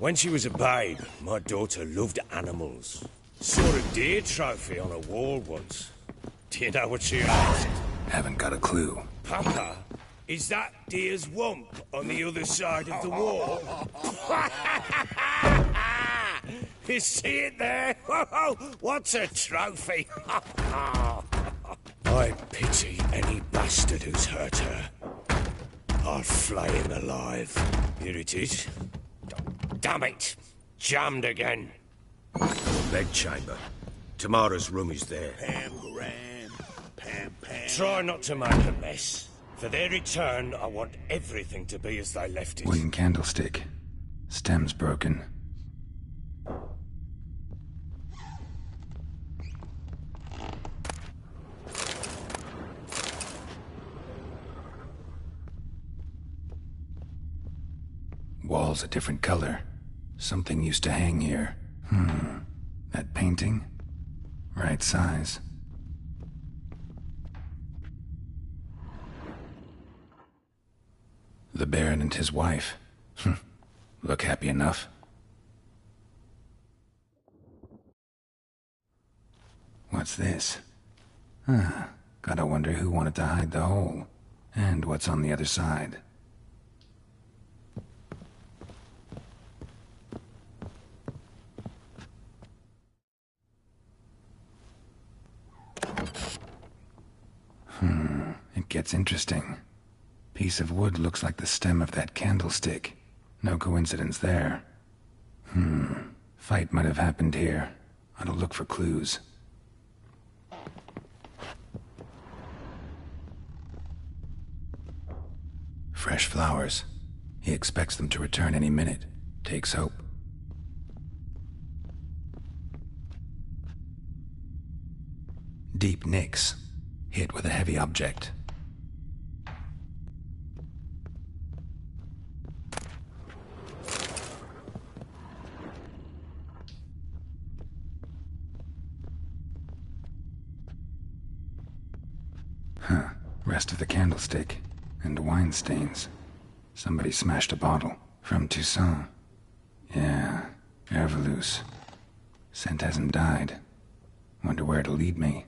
When she was a babe, my daughter loved animals. Saw a deer trophy on a wall once. Do you know what she asked? Haven't got a clue. Papa, is that deer's wump on the other side of the wall? You see it there? What's a trophy? I pity any bastard who's hurt her. I'll flay him alive. Here it is. Damn it! Jammed again. Bedchamber. Tamara's room is there. Try not to make a mess. For their return, I want everything to be as they left it. Wooden candlestick. Stem's broken. Wall's a different color. Something used to hang here. That painting? Right size. The Baron and his wife. Look happy enough. What's this? Gotta wonder who wanted to hide the hole. And what's on the other side. It gets interesting. Piece of wood looks like the stem of that candlestick. No coincidence there. Fight might have happened here. Ought to look for clues. Fresh flowers. He expects them to return any minute. Takes hope. Deep nicks. Hit with a heavy object. Rest of the candlestick. And wine stains. Somebody smashed a bottle. From Toussaint. Yeah, Herveloos. Scent hasn't died. Wonder where it'll lead me.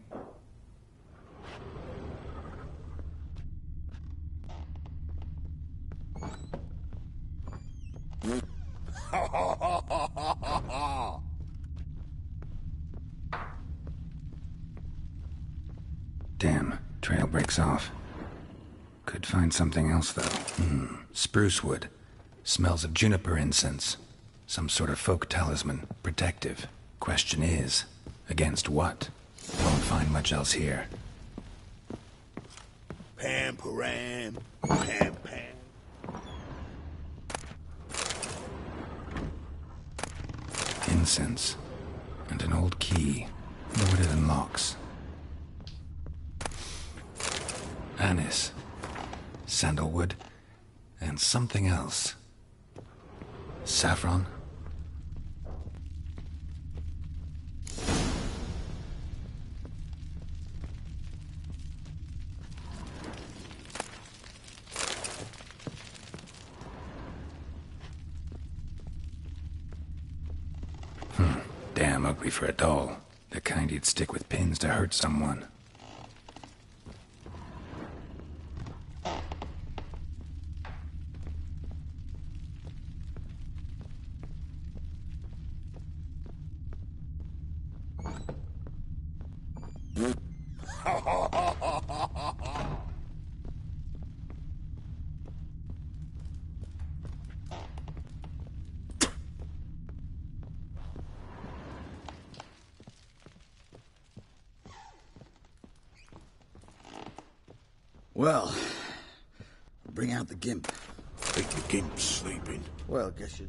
Damn, trail breaks off. Could find something else, though. Spruce wood. Smells of juniper incense. Some sort of folk talisman. Protective. Question is, against what? Won't find much else here. Pam-param. Pam-pam. Incense. And an old key. Know what it unlocks. Anise. Sandalwood. And something else. Saffron? Damn ugly for a doll. The kind you'd stick with pins to hurt someone. Well, bring out the gimp. Think the gimp's sleeping? Well, guess you...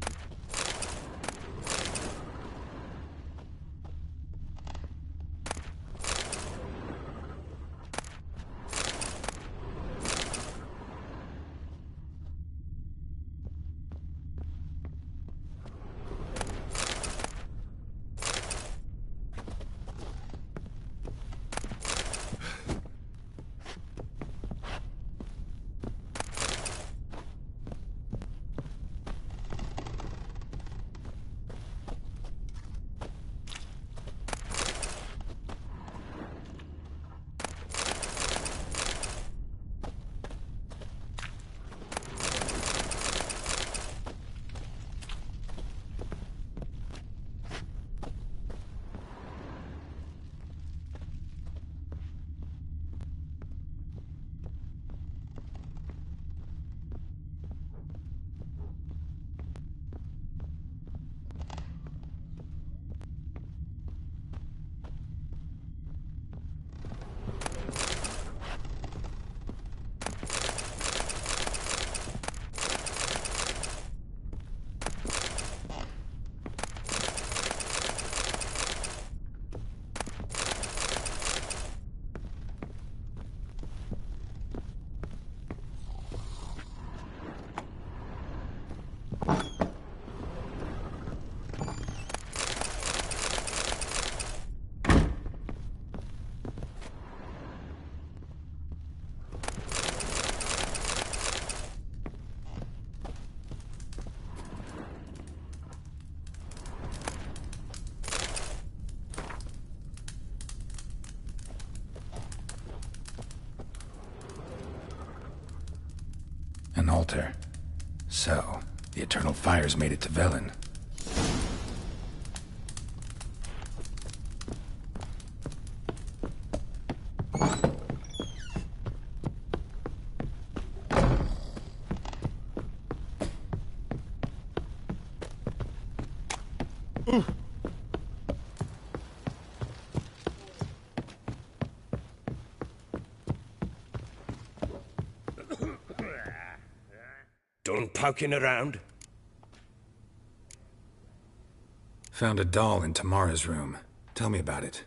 altar. So, the Eternal Fires made it to Velen. Done poking around? Found a doll in Tamara's room. Tell me about it.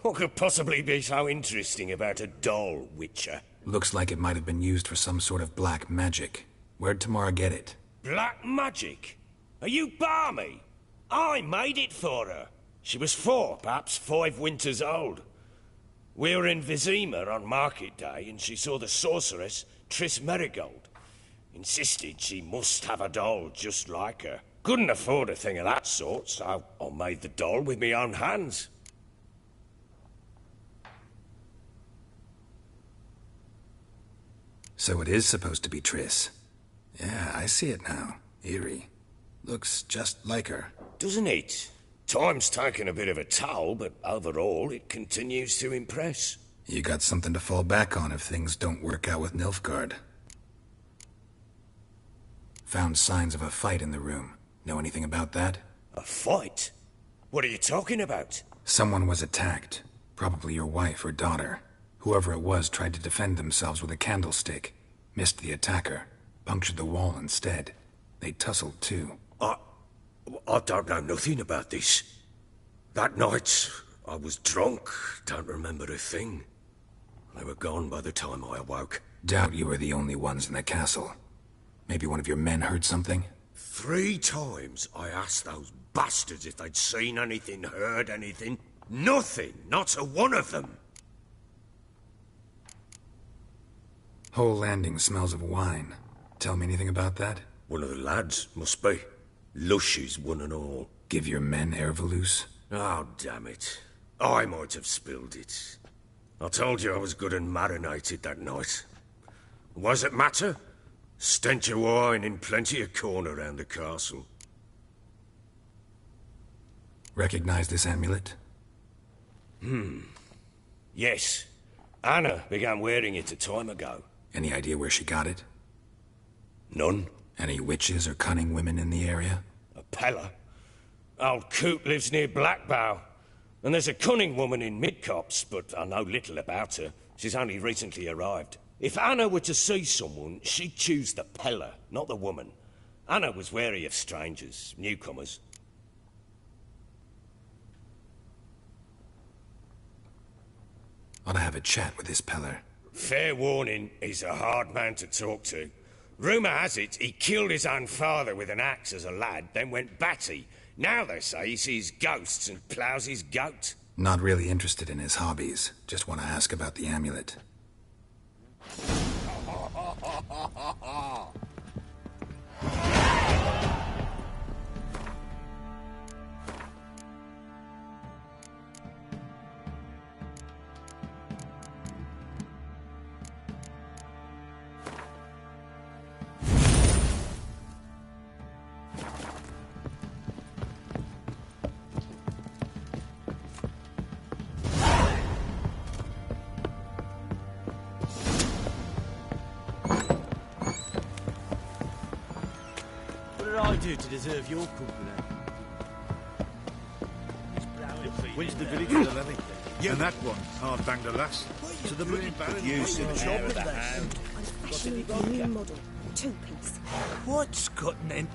What could possibly be so interesting about a doll, Witcher? Looks like it might have been used for some sort of black magic. Where'd Tamara get it? Black magic? Are you balmy? I made it for her. She was 4, perhaps 5 winters old. We were in Vizima on market day, and she saw the sorceress, Triss Merigold. Insisted she must have a doll just like her. Couldn't afford a thing of that sort, so I made the doll with my own hands. So it is supposed to be Triss. Yeah, I see it now. Eerie. Looks just like her. Doesn't it? Time's taken a bit of a toll, but overall it continues to impress. You got something to fall back on if things don't work out with Nilfgaard. Found signs of a fight in the room. Know anything about that? A fight? What are you talking about? Someone was attacked. Probably your wife or daughter. Whoever it was tried to defend themselves with a candlestick. Missed the attacker. Punctured the wall instead. They tussled too. I don't know nothing about this. That night, I was drunk. Don't remember a thing. They were gone by the time I awoke. Doubt you were the only ones in the castle. Maybe one of your men heard something? 3 times I asked those bastards if they'd seen anything, heard anything. Nothing. Not a one of them. Whole landing smells of wine. Tell me anything about that? One of the lads, must be. Lushes, one and all. Give your men Ervelus? Oh, damn it. I might have spilled it. I told you I was good and marinated that night. What does it matter? Stench of wine in plenty of corn around the castle. Recognize this amulet? Yes. Anna began wearing it a time ago. Any idea where she got it? None. Any witches or cunning women in the area? A Pella. Old Coot lives near Blackbow. And there's a cunning woman in Midcopse, but I know little about her. She's only recently arrived. If Anna were to see someone, she'd choose the Pella, not the woman. Anna was wary of strangers, newcomers. Ought to have a chat with this Peller. Fair warning, he's a hard man to talk to. Rumour has it he killed his own father with an axe as a lad, then went batty. Now they say he sees ghosts and ploughs his goat. Not really interested in his hobbies. Just want to ask about the amulet. Do to deserve your company? When's the village of the levy? Yeah. And that one, hard banged a lass. So the bloody baron used the job of the hand. I'm fashioning a new model. 2-piece. What's cutting in?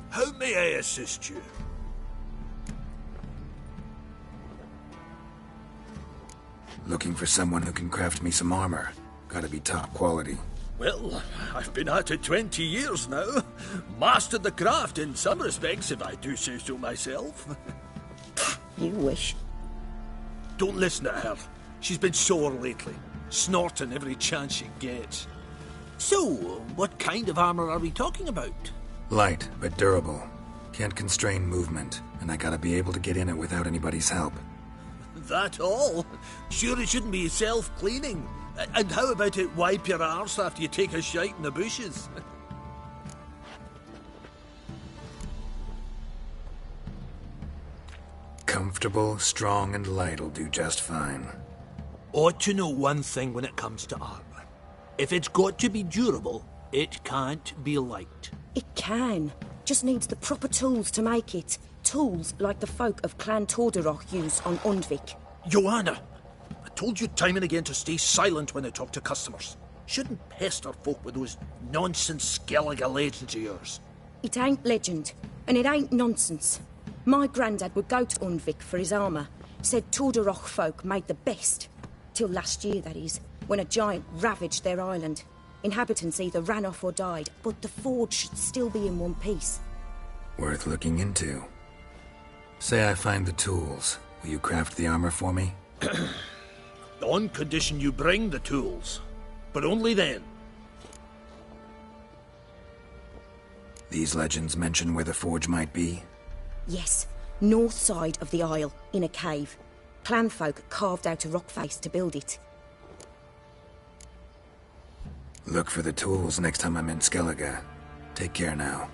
How may I assist you? Looking for someone who can craft me some armor. Gotta be top quality. Well, I've been at it 20 years now. Mastered the craft in some respects, if I do say so myself. You wish. Don't listen to her. She's been sore lately, snorting every chance she gets. So, what kind of armor are we talking about? Light, but durable. Can't constrain movement, and I gotta be able to get in it without anybody's help. That all? Sure it shouldn't be self-cleaning. And how about it wipe your arse after you take a shite in the bushes? Comfortable, strong, and light'll do just fine. Ought to know one thing when it comes to armour. If it's got to be durable, it can't be light. It can. Just needs the proper tools to make it. Tools like the folk of Clan Torderoch use on Undvik. Joanna, I told you time and again to stay silent when I talk to customers. Shouldn't pester folk with those nonsense Skellige legends of yours. It ain't legend, and it ain't nonsense. My granddad would go to Undvik for his armour. Said Torderoch folk made the best. Till last year, that is, when a giant ravaged their island. Inhabitants either ran off or died, but the forge should still be in one piece. Worth looking into. Say I find the tools. Will you craft the armor for me? On condition you bring the tools. But only then. These legends mention where the forge might be? Yes, north side of the isle, in a cave. Clanfolk carved out a rock face to build it. Look for the tools next time I'm in Skellige. Take care now.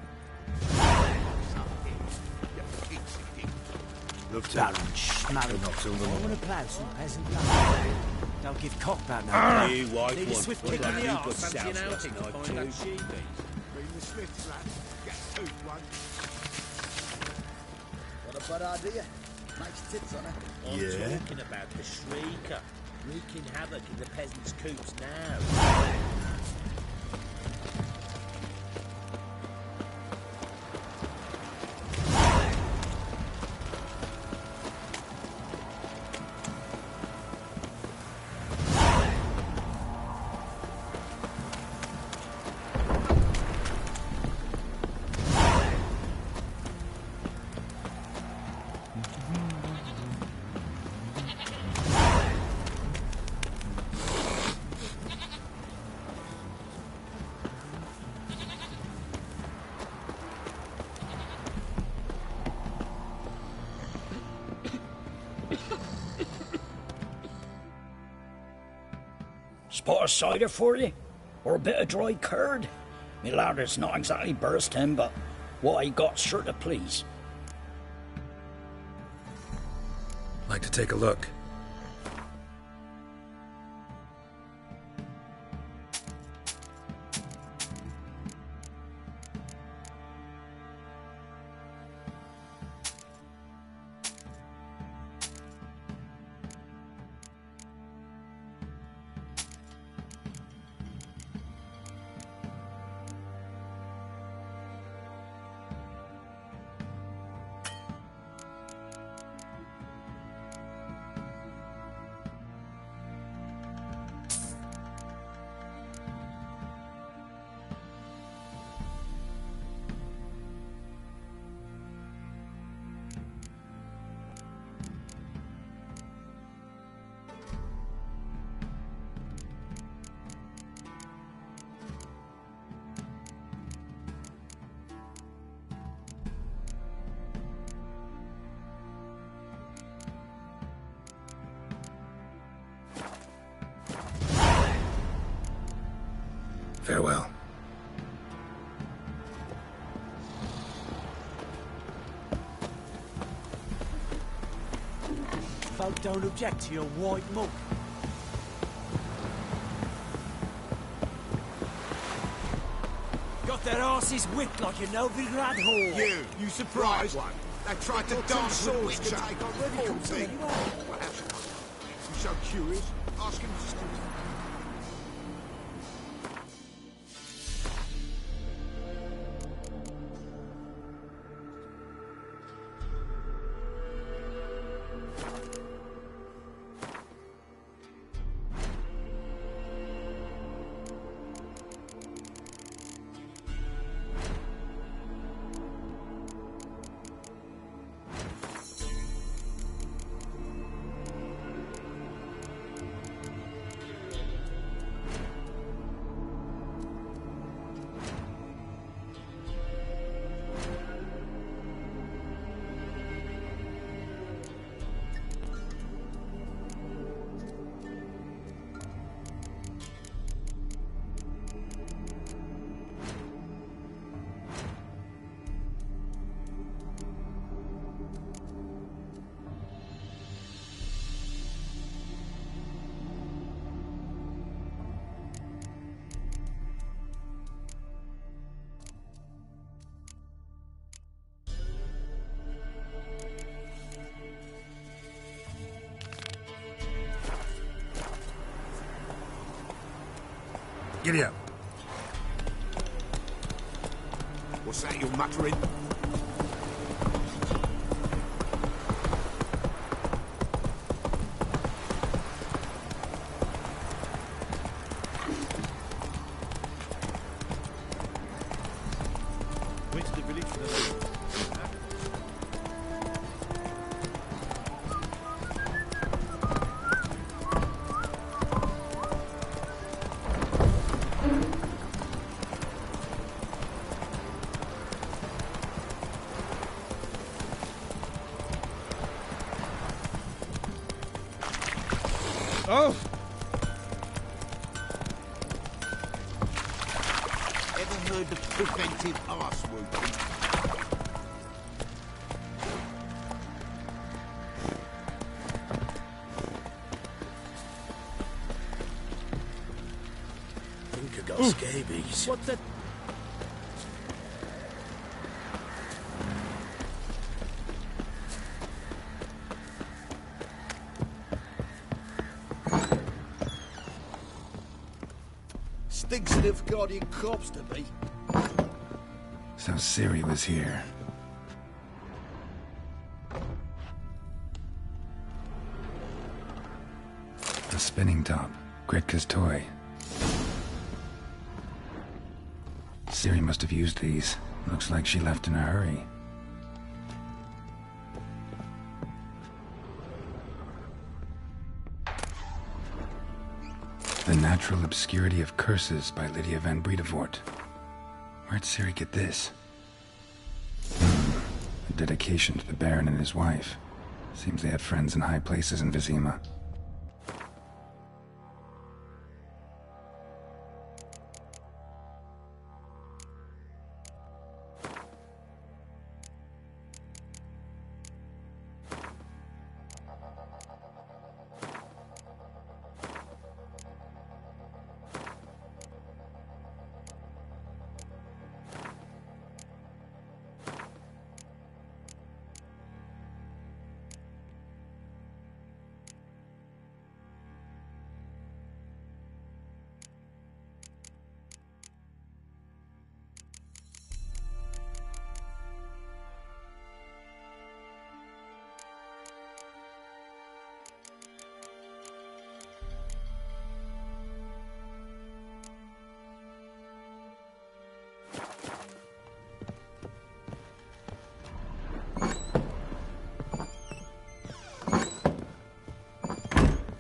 Baron Schmarren. I want to plough some peasant land. Don't give cock about no. You white Need a one. swift What kick in about the you arse. got Fancy soused an last outing to night find too? that sheep. Bring the Smiths, lad. Get toot one. Got a bad idea. Makes tits on her. I'm talking about the Shrieker, wreaking havoc in the peasants' coops now. Spot of cider for you? Or a bit of dry curd? Me lad, it's not exactly bursting, but what I got's sure to please. Like to take a look. Farewell. Folk don't object to your white muck. Got their asses whipped like a Novigrad whore. You surprised? One. They tried to dance with witch take on ready thing. Perhaps not. You so curious? Ask him to stop. Giddy up. What's that you're muttering? Went to the village for the night. Oh! Ever heard of preventive arse whooping? Think I got scabies. What's that? Stinks of guardian corpse to me. So Ciri was here. The spinning top. Gretka's toy. Ciri must have used these. Looks like she left in a hurry. The Natural Obscurity of Curses by Lydia van Bredevoort. Where'd Ciri get this? A dedication to the Baron and his wife. Seems they had friends in high places in Vizima.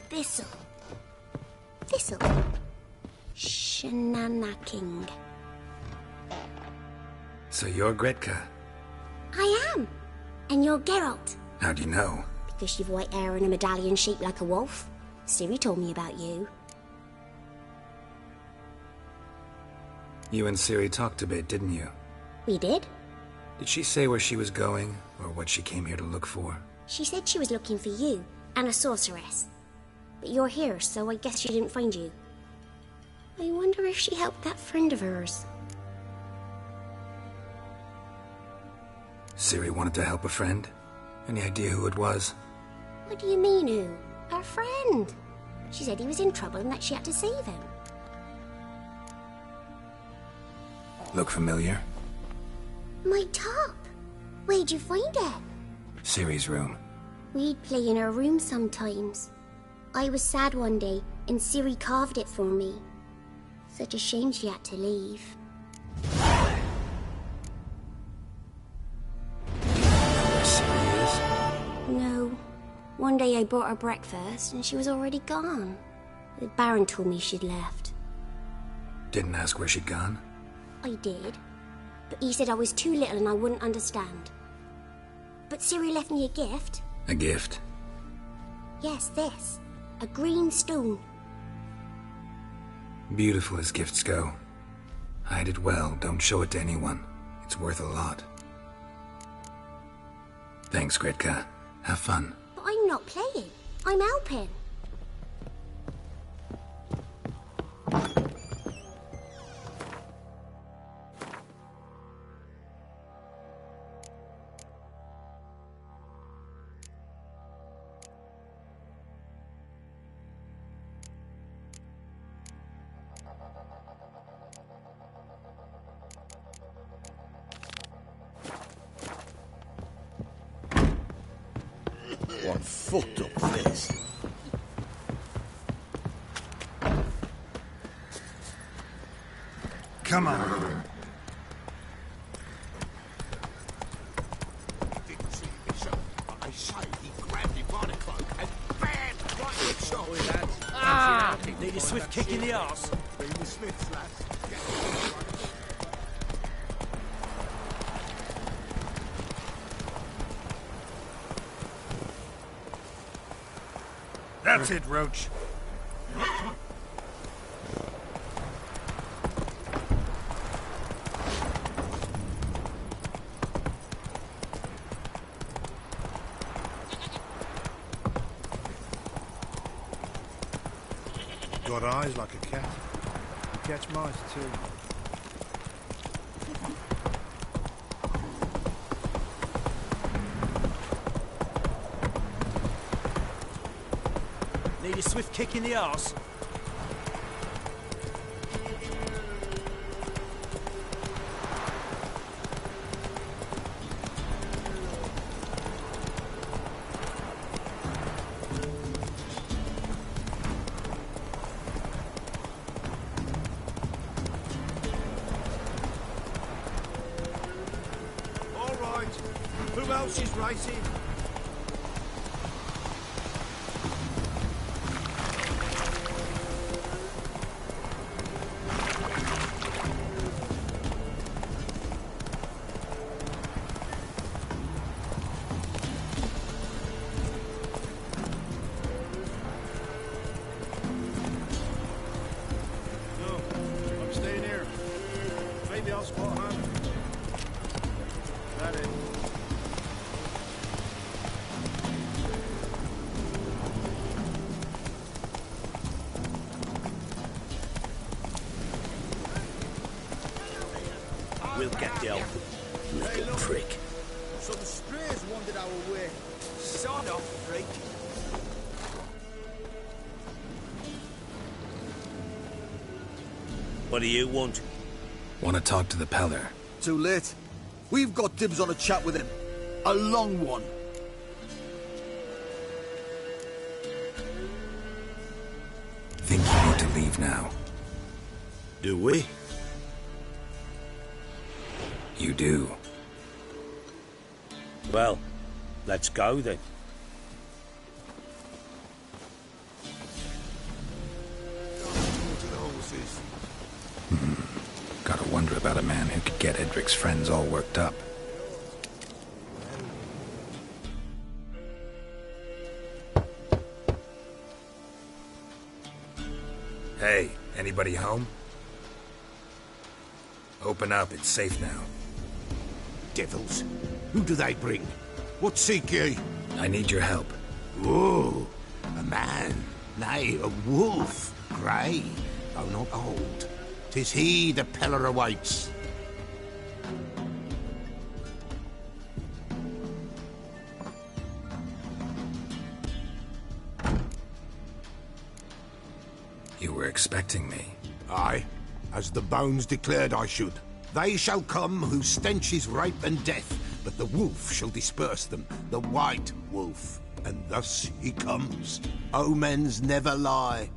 Thistle. Thistle. Shenanaking. So you're Gretka? I am. And you're Geralt. How do you know? Because you've white hair and a medallion shaped like a wolf. Ciri told me about you. You and Ciri talked a bit, didn't you? We did. Did she say where she was going, or what she came here to look for? She said she was looking for you and a sorceress. But you're here, so I guess she didn't find you. I wonder if she helped that friend of hers. Ciri wanted to help a friend? Any idea who it was? What do you mean, who? Her friend. She said he was in trouble and that she had to save him. Look familiar? My top. Where'd you find it? Ciri's room. We'd play in her room sometimes. I was sad one day, and Ciri carved it for me. Such a shame she had to leave. Where Ciri is? No. One day I brought her breakfast, and she was already gone. The Baron told me she'd left. Didn't ask where she'd gone? I did. But he said I was too little and I wouldn't understand. But Ciri left me a gift. A gift? Yes, this. A green stone. Beautiful as gifts go. Hide it well, don't show it to anyone. It's worth a lot. Thanks, Gretka. Have fun. But I'm not playing. I'm helping. What fucked up face. Come on. Didn't see me, sir. But they say he grabbed him by the cloak and bam! Right in the shot. Need a swift kick in the arse. Bring the Smiths, lads. Get That's it, Roach. Got eyes like a cat. You catch mice too. Need a swift kick in the arse. All right. Who else is racing? No, I'm staying here. Maybe I'll spot Hannah. That it. We'll get the help. Little prick. some strays wandered our way. Sod off, freak. What do you want? Want to talk to the Peller. Too late. We've got dibs on a chat with him. A long one. Think you need to leave now. Do we? You do. Well, let's go then. Gotta wonder about a man who could get Edric's friends all worked up. Hey, anybody home? Open up, it's safe now. Devils. Who do they bring? What seek ye? I need your help. Oh, a man. Nay, a wolf. Grey, though not old. 'Tis he the Peller awaits. You were expecting me. Aye, as the bones declared I should. They shall come whose stench is rape and death, but the wolf shall disperse them, the white wolf. And thus he comes. Omens never lie.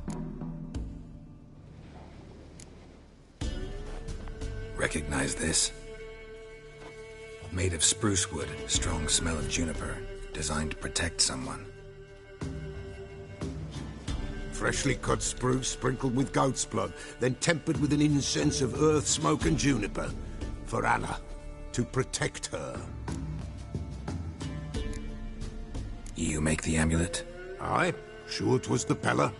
Recognize this? Made of spruce wood, strong smell of juniper, designed to protect someone. Freshly cut spruce sprinkled with goat's blood, then tempered with an incense of earth, smoke and juniper. For Anna, to protect her. You make the amulet? Aye, sure 'twas the Peller.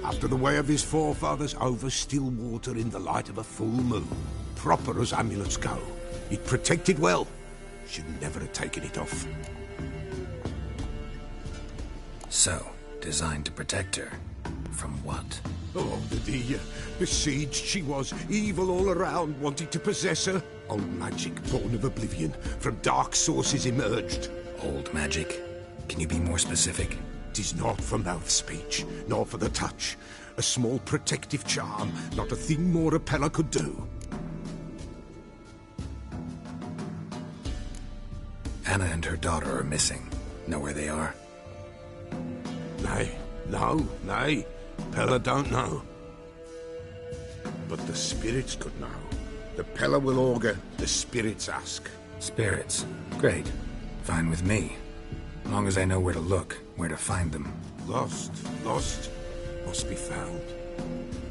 After the way of his forefathers, over still water in the light of a full moon. Proper as amulets go. It protected well. Should never have taken it off. So, designed to protect her. From what? Oh, the besieged she was, evil all around, wanting to possess her. Old magic, born of oblivion, from dark sources emerged. Old magic? Can you be more specific? 'Tis not for mouth speech, nor for the touch. A small protective charm, not a thing more a Peller could do. Anna and her daughter are missing. Know where they are? Nay. Pella don't know. But the spirits could know. The Pella will augur, the spirits ask. Spirits. Great. Fine with me. As long as I know where to look, where to find them. Lost. Must be found.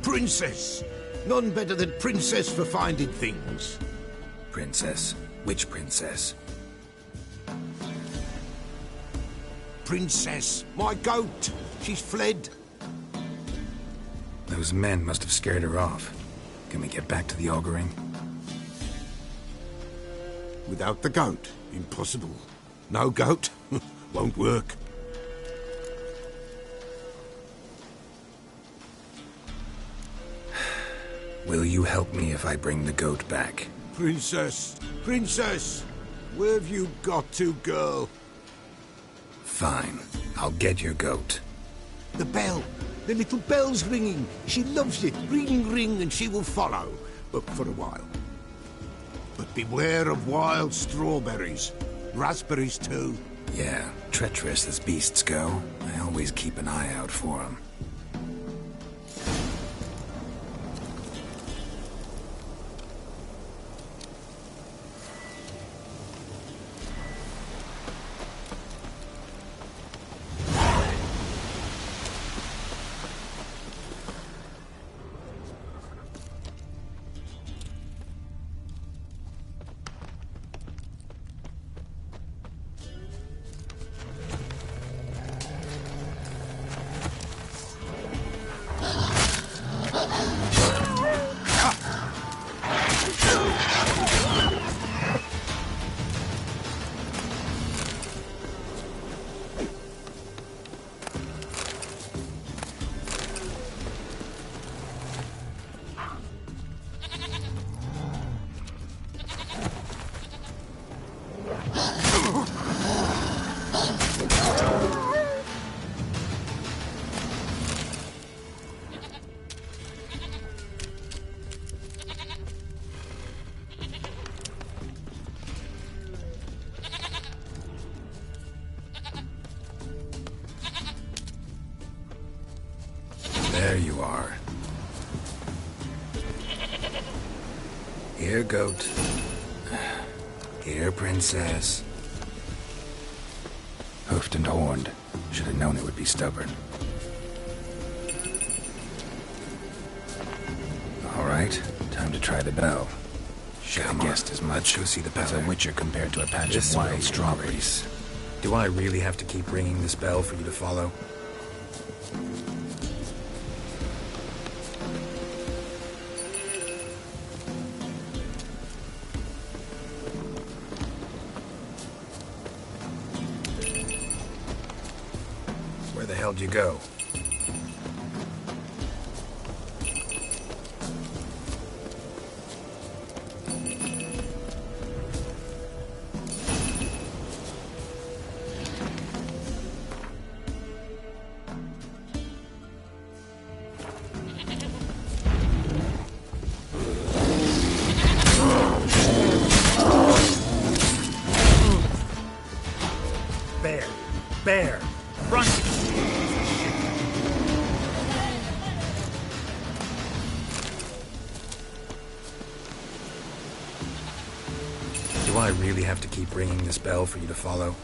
Princess! None better than Princess for finding things. Princess? Which princess? Princess, my goat! She's fled. Those men must have scared her off. Can we get back to the auguring? Without the goat, impossible. No goat, won't work. Will you help me if I bring the goat back? Princess! Where have you got to, girl? Fine. I'll get your goat. The bell! The little bell's ringing. She loves it. Ring, ring, and she will follow. But for a while. But beware of wild strawberries. Raspberries, too. Yeah, treacherous as beasts go. I always keep an eye out for them. There you are. Here, goat. Here, princess. Hoofed and horned. Should have known it would be stubborn. All right, time to try the bell. Should have guessed as much. Go see the Pella. As a witcher compared to a patch of wild strawberries. Do I really have to keep ringing this bell for you to follow? Where the hell did you go? Bear! Run! Do I really have to keep ringing this bell for you to follow?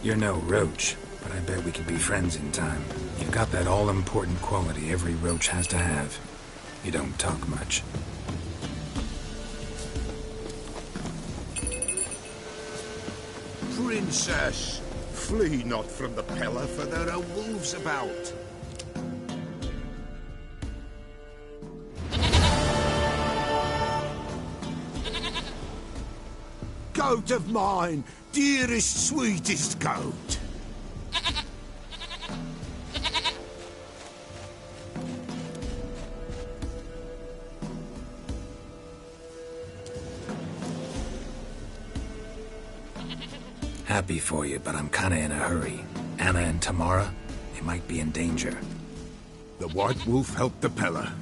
You're no roach, but I bet we could be friends in time. You've got that all-important quality every roach has to have. You don't talk much. Princess, flee not from the Pella, for there are wolves about. Goat of mine, dearest, sweetest goat. Happy for you, but I'm kinda in a hurry. Anna and Tamara, they might be in danger. The White Wolf helped the Pella,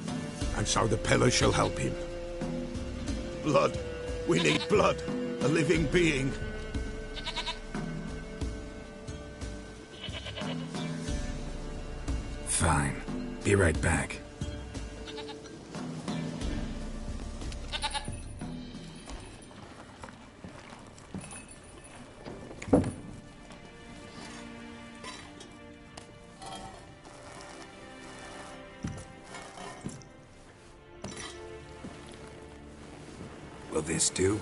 and so the Pella shall help him. Blood. We need blood. A living being. Fine. Be right back. Will this do?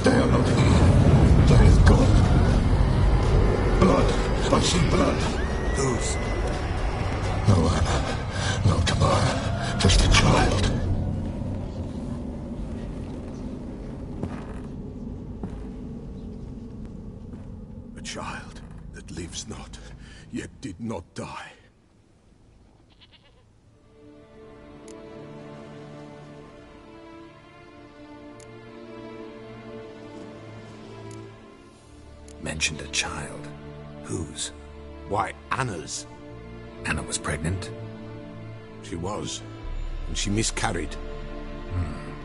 They are not here. There is God. Blood. I see blood. Whose? No Anna. No Tamara. Just a child. A child that lives not, yet did not die. Mentioned a child. Whose? Why, Anna's. Anna was pregnant? She was, and she miscarried.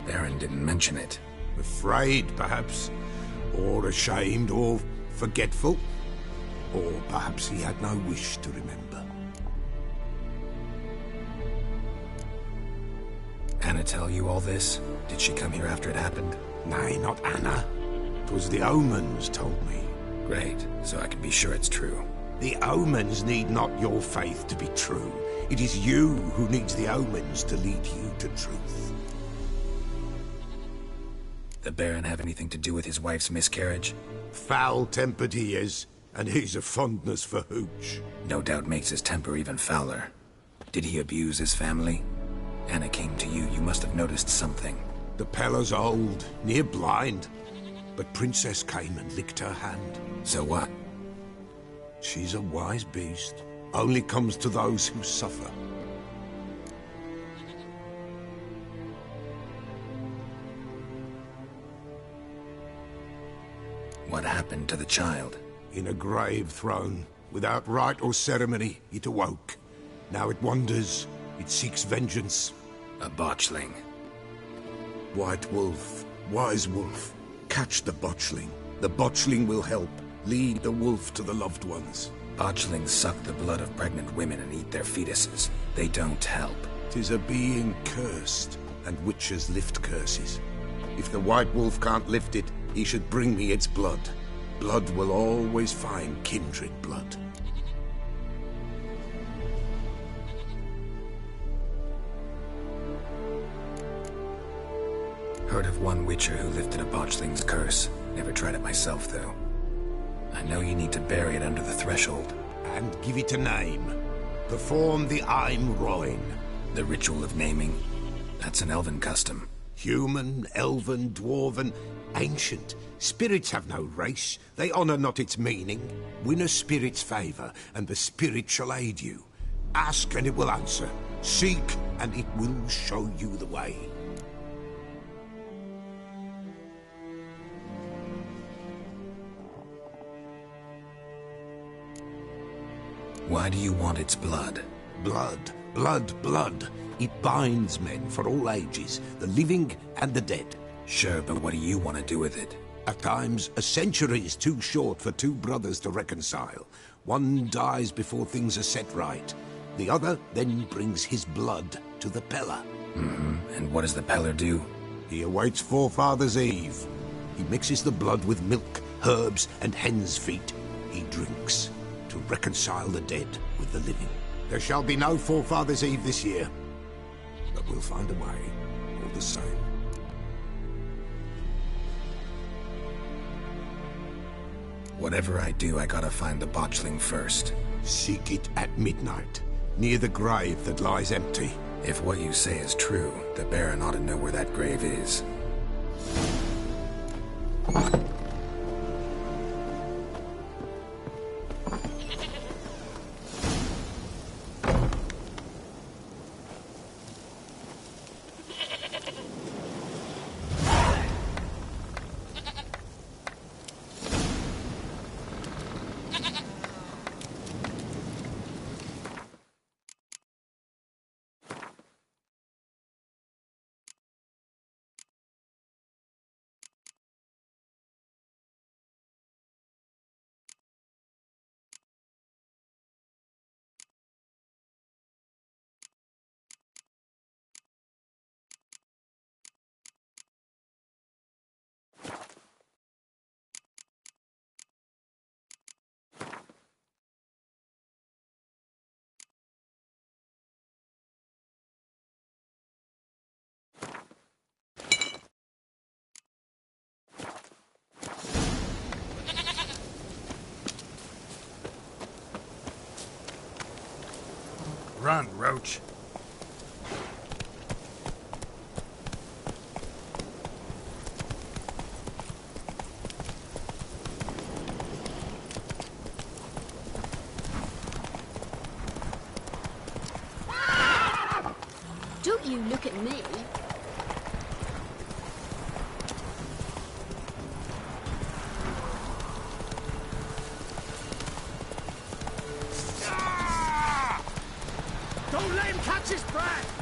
Baron didn't mention it. Afraid, perhaps, or ashamed, or forgetful. Or perhaps he had no wish to remember. Anna tell you all this? Did she come here after it happened? Nay, not Anna. It was the omens told me. Great, so I can be sure it's true. The omens need not your faith to be true. It is you who needs the omens to lead you to truth. The Baron have anything to do with his wife's miscarriage? Foul-tempered he is, and he's a fondness for hooch. No doubt makes his temper even fouler. Did he abuse his family? Anna came to you, you must have noticed something. The Pella's old, near blind, but Princess came and licked her hand. So what? She's a wise beast. Only comes to those who suffer. What happened to the child? In a grave thrown. Without rite or ceremony, it awoke. Now it wanders. It seeks vengeance. A botchling. White Wolf, Wise Wolf, catch the botchling. The botchling will help. Lead the wolf to the loved ones. Botchlings suck the blood of pregnant women and eat their fetuses. They don't help. 'Tis a being cursed, and witches lift curses. If the White Wolf can't lift it, he should bring me its blood. Blood will always find kindred blood. Heard of one witcher who lifted a botchling's curse. Never tried it myself, though. I know you need to bury it under the threshold. And give it a name. Perform the Aim Roin. The ritual of naming? That's an elven custom. Human, elven, dwarven, ancient. Spirits have no race. They honor not its meaning. Win a spirit's favor, and the spirit shall aid you. Ask, and it will answer. Seek, and it will show you the way. Why do you want its blood? Blood? Blood, blood. It binds men for all ages, the living and the dead. Sure, but what do you want to do with it? At times, a century is too short for two brothers to reconcile. One dies before things are set right. The other then brings his blood to the Peller. And what does the Peller do? He awaits Forefathers' Eve. He mixes the blood with milk, herbs, and hen's feet. He drinks to reconcile the dead with the living. There shall be no Forefathers' Eve this year, but we'll find a way, all the same. Whatever I do, I gotta find the botchling first. Seek it at midnight, near the grave that lies empty. If what you say is true, the Baron ought to know where that grave is. Run, Roach. Don't you look at me. Don't let him catch his breath!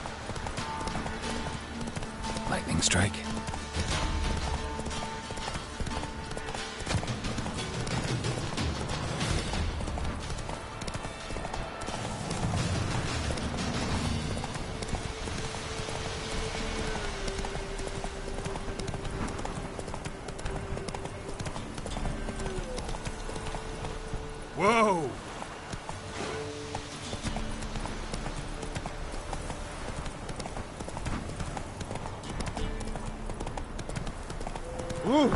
Lightning strike. Whoa! Ooh.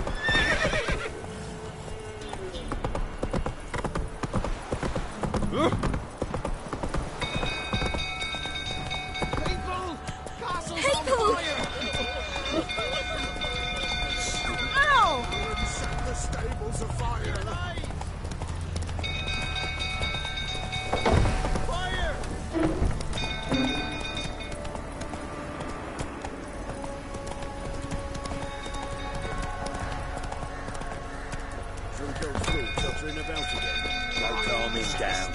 People! Ow! Set the stables afire! Fire! She'll go through, fluttering about again. No calming down.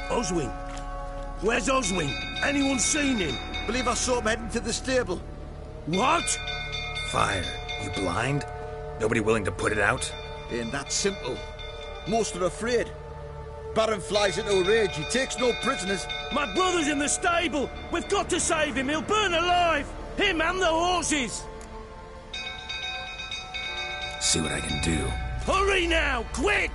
Oswin! Where's Oswin? Anyone seen him? Believe I saw him heading to the stable. What? Fire. You blind? Nobody willing to put it out? Ain't that simple. Most are afraid. Baron flies into a rage. He takes no prisoners. My brother's in the stable! We've got to save him! He'll burn alive! Him and the horses! See what I can do. Hurry now! Quick!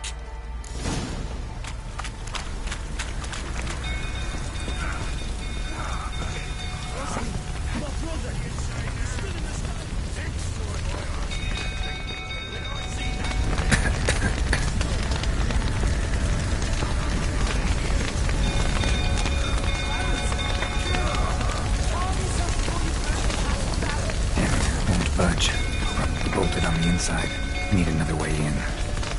Budge. Probably bolted on the inside. Need another way in.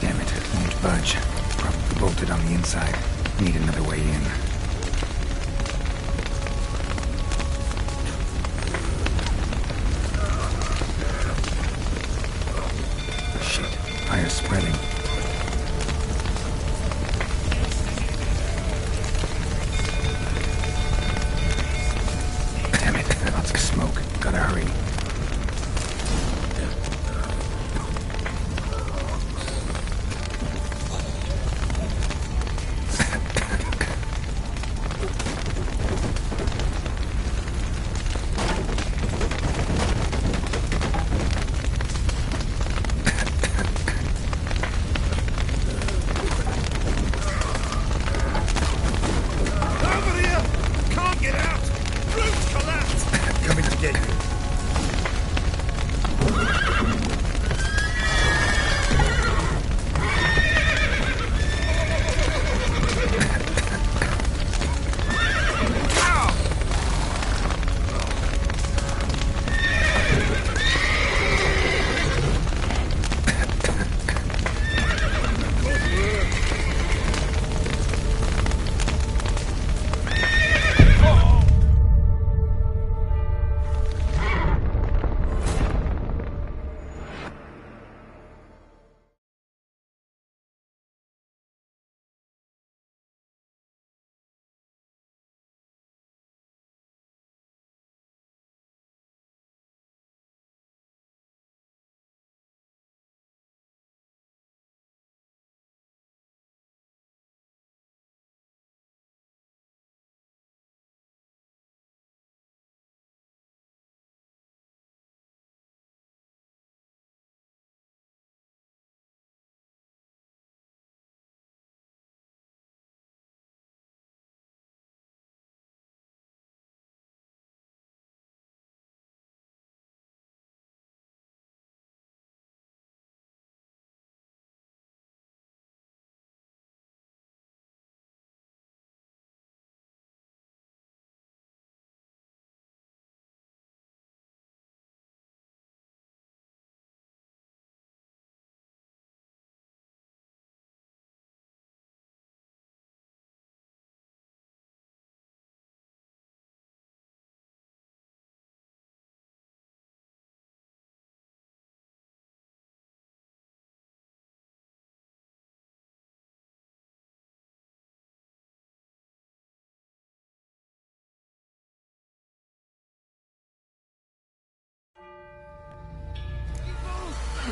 Damn it, won't budge. Probably bolted on the inside. Need another way in. Shit. Fire's spreading. Damn it, lots of smoke. Gotta hurry.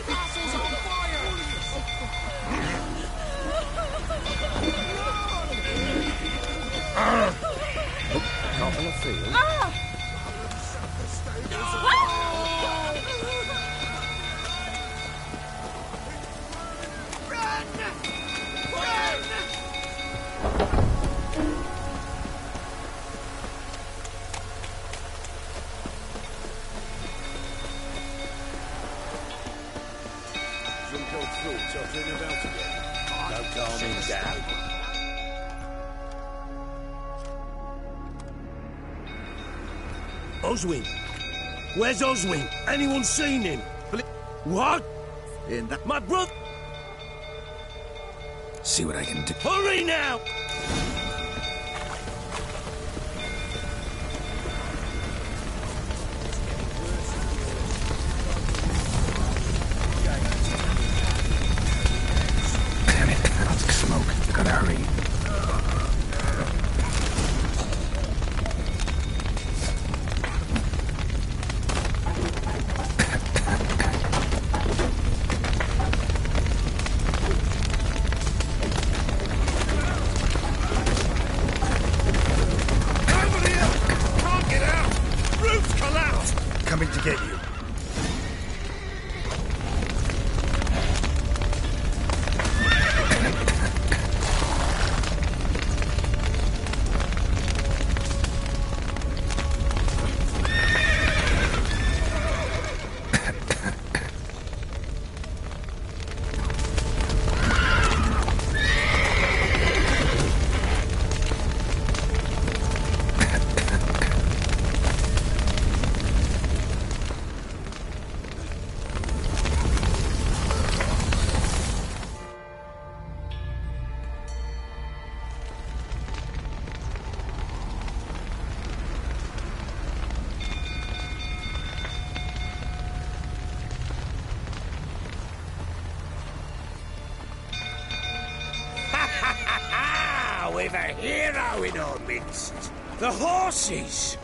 Castle's on fire! Top of the field. Don't calm him down. Oswin! Where's Oswin? Anyone seen him? What? In that... My brother! See what I can do. Hurry now! Damn it, lots of smoke. Gotta hurry. we've a hero in our midst. The horses!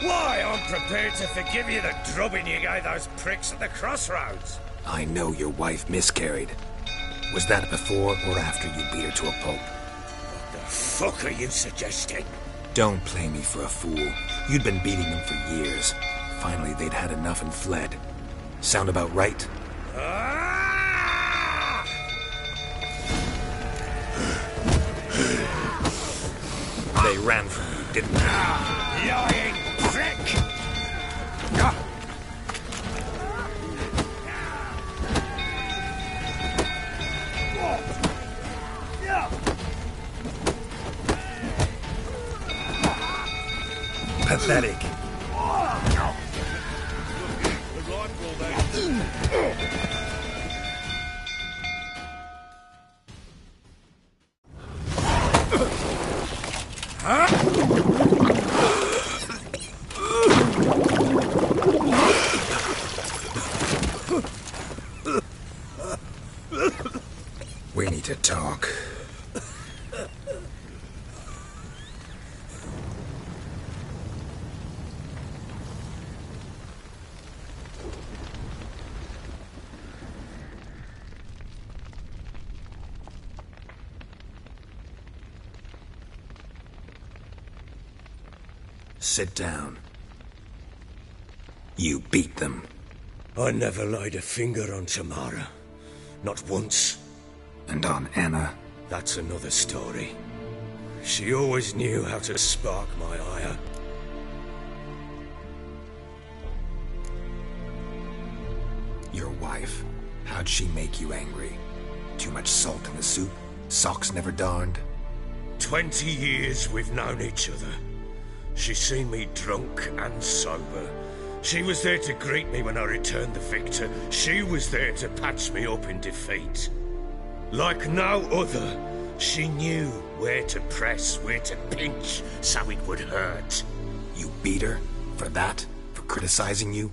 Why, I'm prepared to forgive you the drubbing you gave those pricks at the crossroads. I know your wife miscarried. Was that before or after you beat her to a pulp? What the fuck are you suggesting? Don't play me for a fool. You'd been beating them for years. Finally, they'd had enough and fled. Sound about right? They ran from you, didn't they? Lying prick! Pathetic. We need to talk. Sit down. You beat them. I never laid a finger on Tamara. Not once. And on Anna? That's another story. She always knew how to spark my ire. Your wife. How'd she make you angry? Too much salt in the soup? Socks never darned? 20 years we've known each other. She's seen me drunk and sober. She was there to greet me when I returned the victor. She was there to patch me up in defeat. Like no other, she knew where to press, where to pinch, so it would hurt. You beat her? For that? For criticizing you?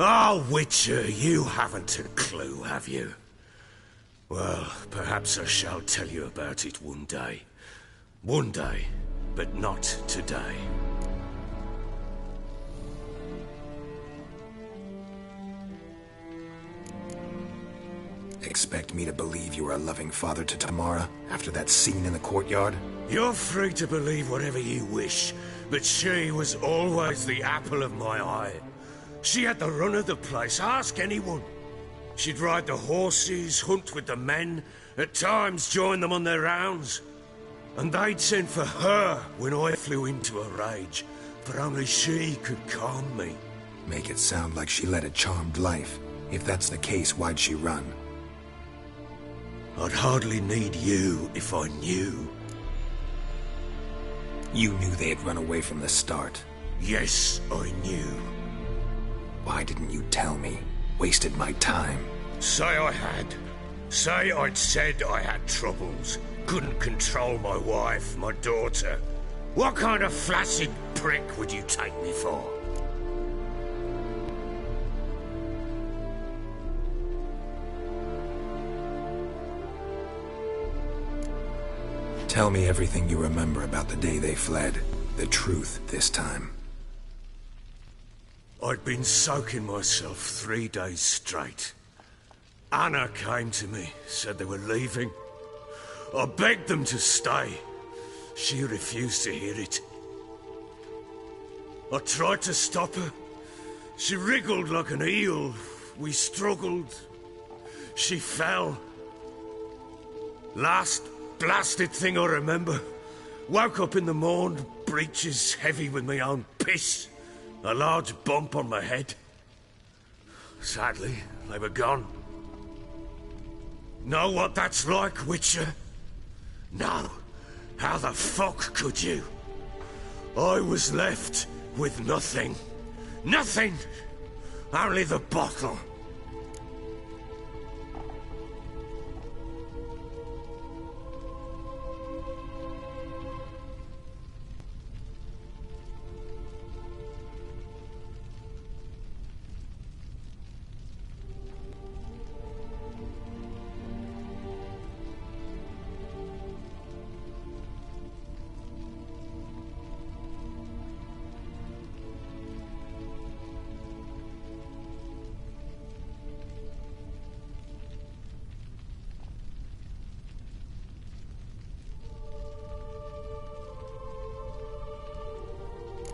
Oh, Witcher, you haven't a clue, have you? Well, perhaps I shall tell you about it one day. One day, but not today. Expect me to believe you were a loving father to Tamara after that scene in the courtyard? You're free to believe whatever you wish, but she was always the apple of my eye. She had the run of the place, ask anyone. She'd ride the horses, hunt with the men, at times join them on their rounds. And they'd send for her when I flew into a rage, for only she could calm me. Make it sound like she led a charmed life. If that's the case, why'd she run? I'd hardly need you if I knew. You knew they'd run away from the start. Yes, I knew. Why didn't you tell me? Wasted my time. Say I had. Say I'd said I had troubles. Couldn't control my wife, my daughter. What kind of flaccid prick would you take me for? Tell me everything you remember about the day they fled. The truth this time. I'd been soaking myself 3 days straight. Anna came to me, said they were leaving. I begged them to stay. She refused to hear it. I tried to stop her. She wriggled like an eel. We struggled. She fell. Last blasted thing I remember. Woke up in the morn, breeches heavy with my own piss. A large bump on my head. Sadly, they were gone. Know what that's like, Witcher? No. How the fuck could you? I was left with nothing. Nothing! Only the bottle.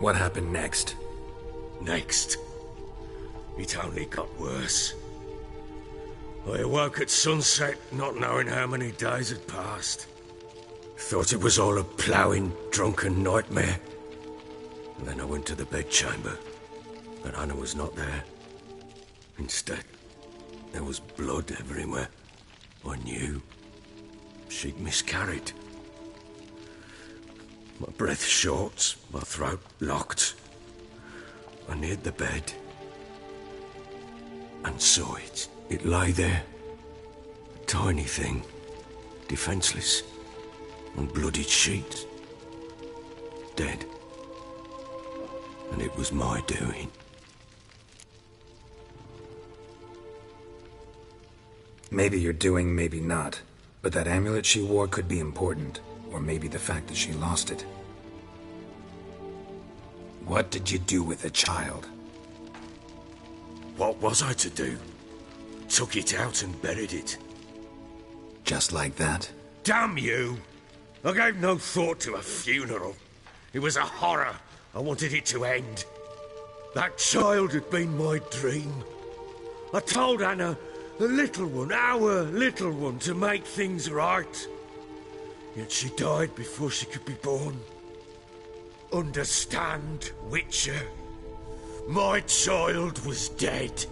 What happened next? Next, it only got worse. I awoke at sunset, not knowing how many days had passed. Thought it was all a ploughing, drunken nightmare. And then I went to the bedchamber, but Anna was not there. Instead, there was blood everywhere. I knew. She'd miscarried. My breath short, my throat locked. I neared the bed and saw it. It lay there. A tiny thing, defenseless, on bloodied sheets. Dead. And it was my doing. Maybe you're doing, maybe not. But that amulet she wore could be important. Or maybe the fact that she lost it. What did you do with the child? What was I to do? Took it out and buried it. Just like that? Damn you! I gave no thought to a funeral. It was a horror. I wanted it to end. That child had been my dream. I told Anna, the little one, our little one, to make things right. Yet she died before she could be born. Understand, Witcher? My child was dead.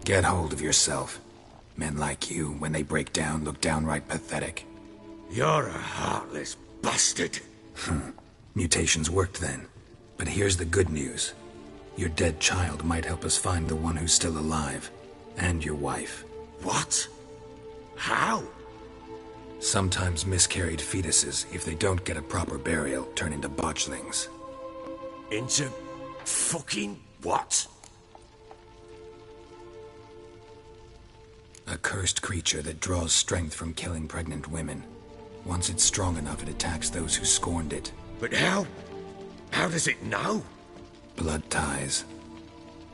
Get hold of yourself. Men like you, when they break down, look downright pathetic. You're a heartless bastard. Mutations worked then. But here's the good news. Your dead child might help us find the one who's still alive. And your wife. What? How? Sometimes miscarried fetuses, if they don't get a proper burial, turn into botchlings. Into fucking what? A cursed creature that draws strength from killing pregnant women. Once it's strong enough, it attacks those who scorned it. But how? How does it know? Blood ties.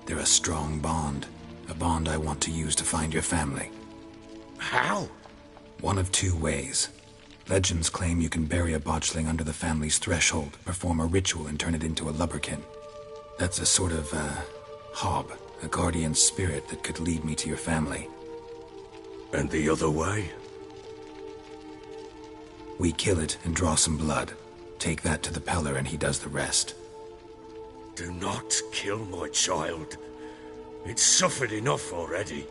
They're a strong bond. A bond I want to use to find your family. How? One of two ways. Legends claim you can bury a botchling under the family's threshold, perform a ritual, and turn it into a lubberkin. That's a sort of, hob, a guardian spirit that could lead me to your family. And the other way? We kill it and draw some blood. Take that to the Peller and he does the rest. Do not kill my child. It's suffered enough already.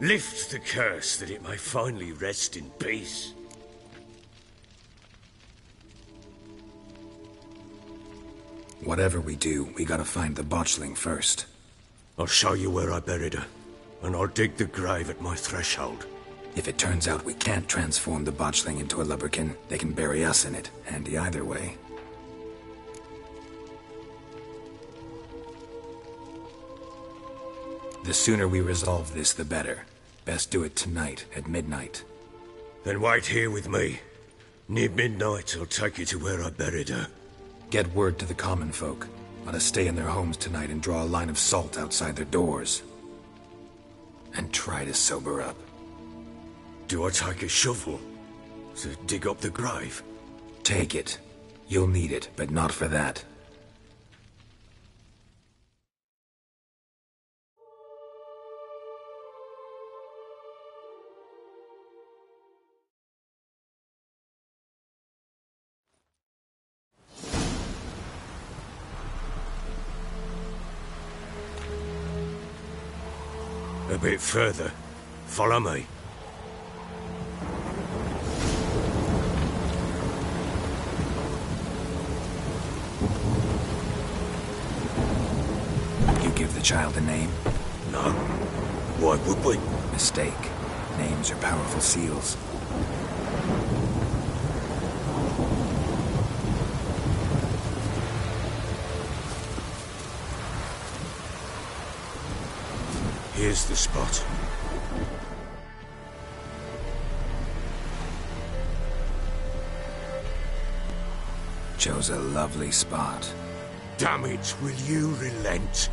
Lift the curse that it may finally rest in peace. Whatever we do, we gotta find the botchling first. I'll show you where I buried her, and I'll dig the grave at my threshold. If it turns out we can't transform the botchling into a lubberkin, they can bury us in it. Handy either way. The sooner we resolve this, the better. Best do it tonight, at midnight. Then wait here with me. Near midnight, I'll take you to where I buried her. Get word to the common folk. Let us stay in their homes tonight and draw a line of salt outside their doors. And try to sober up. Do I take a shovel to dig up the grave? Take it. You'll need it, but not for that. A bit further. Follow me. You give the child a name? No. Why would we? Mistake. Names are powerful seals. Here's the spot. Chose a lovely spot. Damn it, will you relent?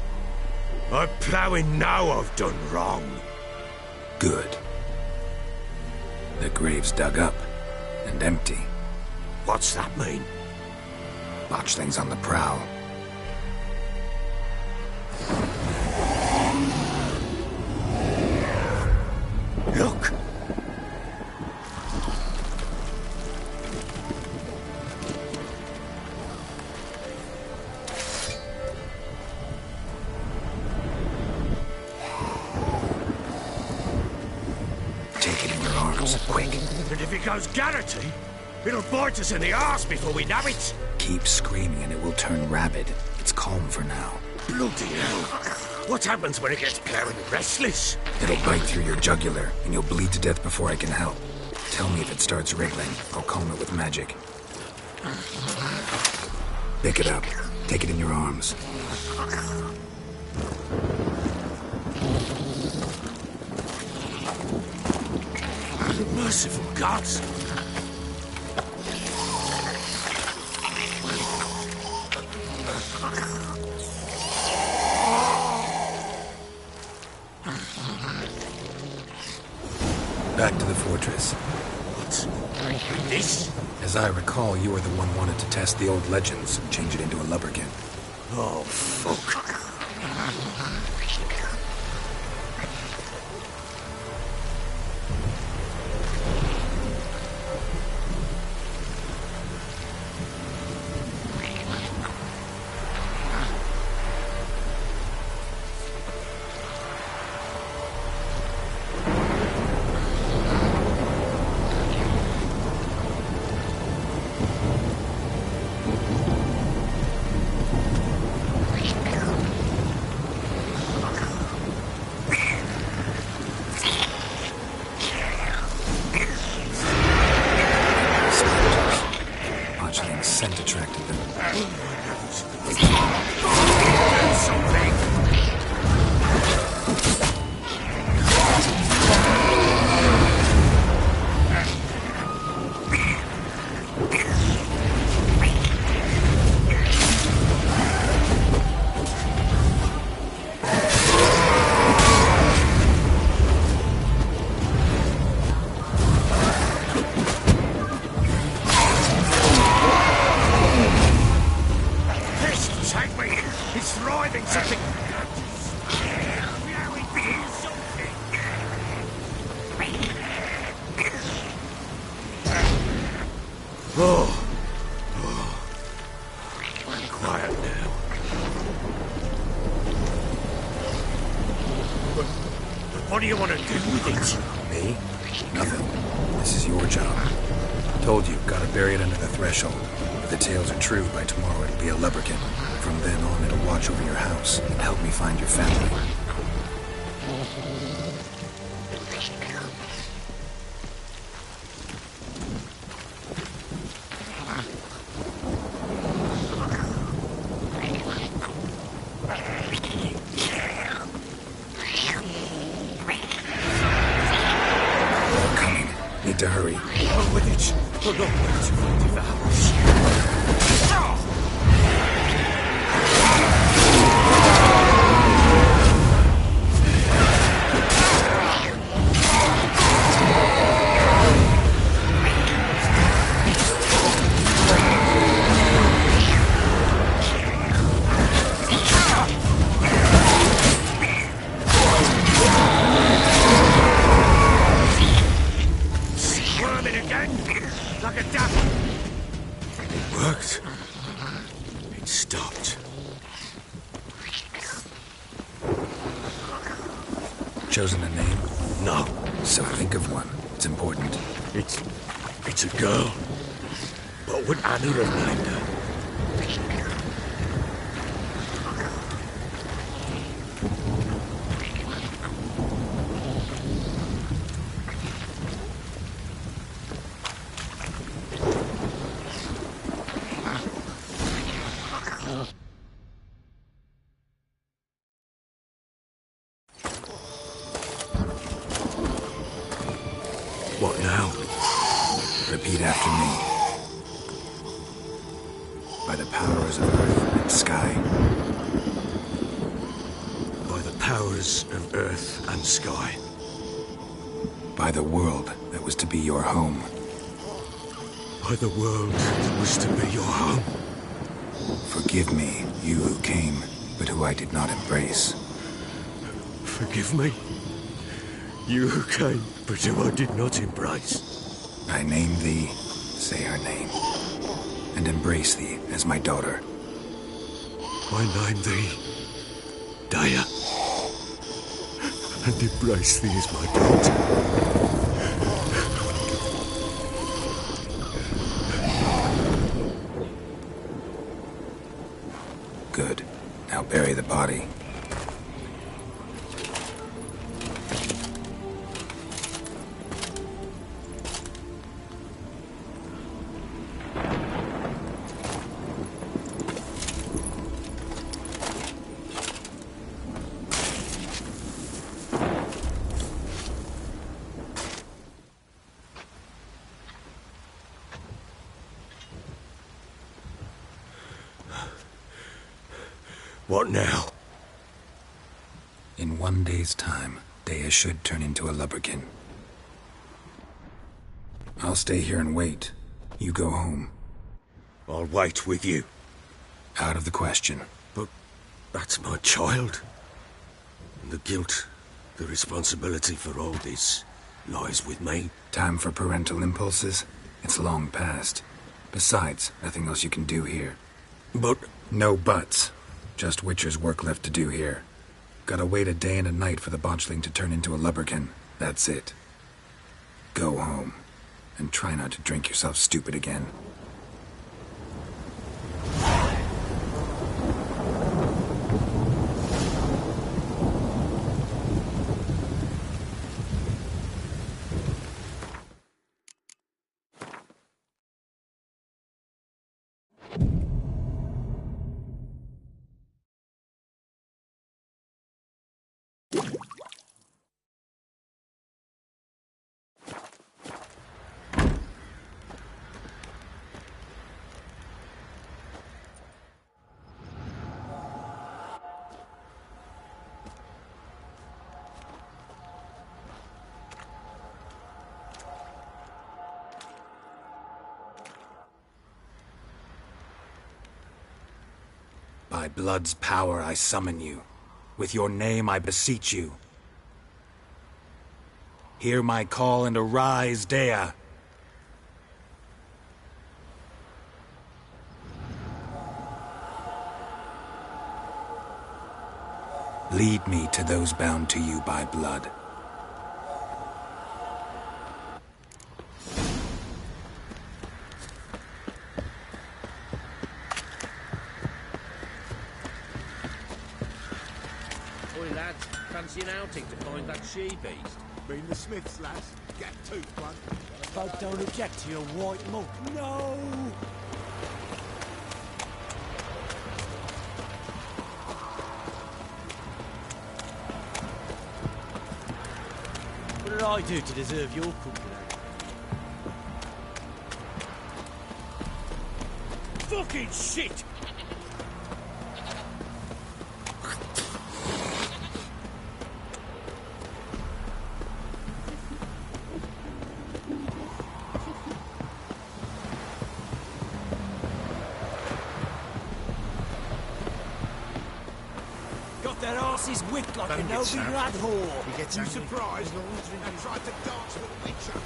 I'm ploughing now I've done wrong. Good. The grave's dug up. and empty. What's that mean? Botchling's on the prowl. Look! Take it in your arms, quick. And if it goes Garrity, it'll bite us in the arse before we know it. Keep screaming and it will turn rabid. It's calm for now. Bloody hell. What happens when it gets glaring restless? It'll bite through your jugular, and you'll bleed to death before I can help. Tell me if it starts wriggling. I'll calm it with magic. Pick it up. Take it in your arms. Merciful gods! Back to the fortress. What? This? As I recall, you were the one wanted to test the old legends, change it into a lubberkin. Oh, fuck. Scent attracted them. Quiet now. What do you want to do with it? Me? Nothing. This is your job. Told you, gotta bury it under the threshold. If the tales are true, by tomorrow it'll be a lubberkin. From then on, it'll watch over your house and help me find your family. Need to hurry. On with it. Oh, no, wait to find the house. Like a duck. It worked. It stopped. Chosen a name? No. So think of one. It's important. It's a girl. What would Anna have named her? What now? Repeat after me. By the powers of earth and sky. By the powers of earth and sky. By the world that was to be your home. by the world that was to be your home. Forgive me, you who came, but who I did not embrace. Forgive me, you who came, but who I did not embrace. I name thee, say her name, and embrace thee as my daughter. I name thee, Daya, and embrace thee as my daughter. Good. Now bury the body. What now? In 1 day's time, Daya should turn into a lubberkin. I'll stay here and wait. You go home. I'll wait with you. Out of the question. But that's my child. And the guilt, the responsibility for all this lies with me. Time for parental impulses? It's long past. Besides, nothing else you can do here. But... No buts. Just Witcher's work left to do here. Gotta wait a day and a night for the botchling to turn into a lubberkin. That's it. Go home. And try not to drink yourself stupid again. By blood's power I summon you. With your name I beseech you. Hear my call and arise, Daya. Lead me to those bound to you by blood. Fancy an outing to find that she-beast? Been the Smiths, lads. Get toothed one. Folk don't object to your white monk. No! What did I do to deserve your company? Fucking shit! That arse is whipped like a no-big lad whore. He gets surprised and tried to dance with a Witcher.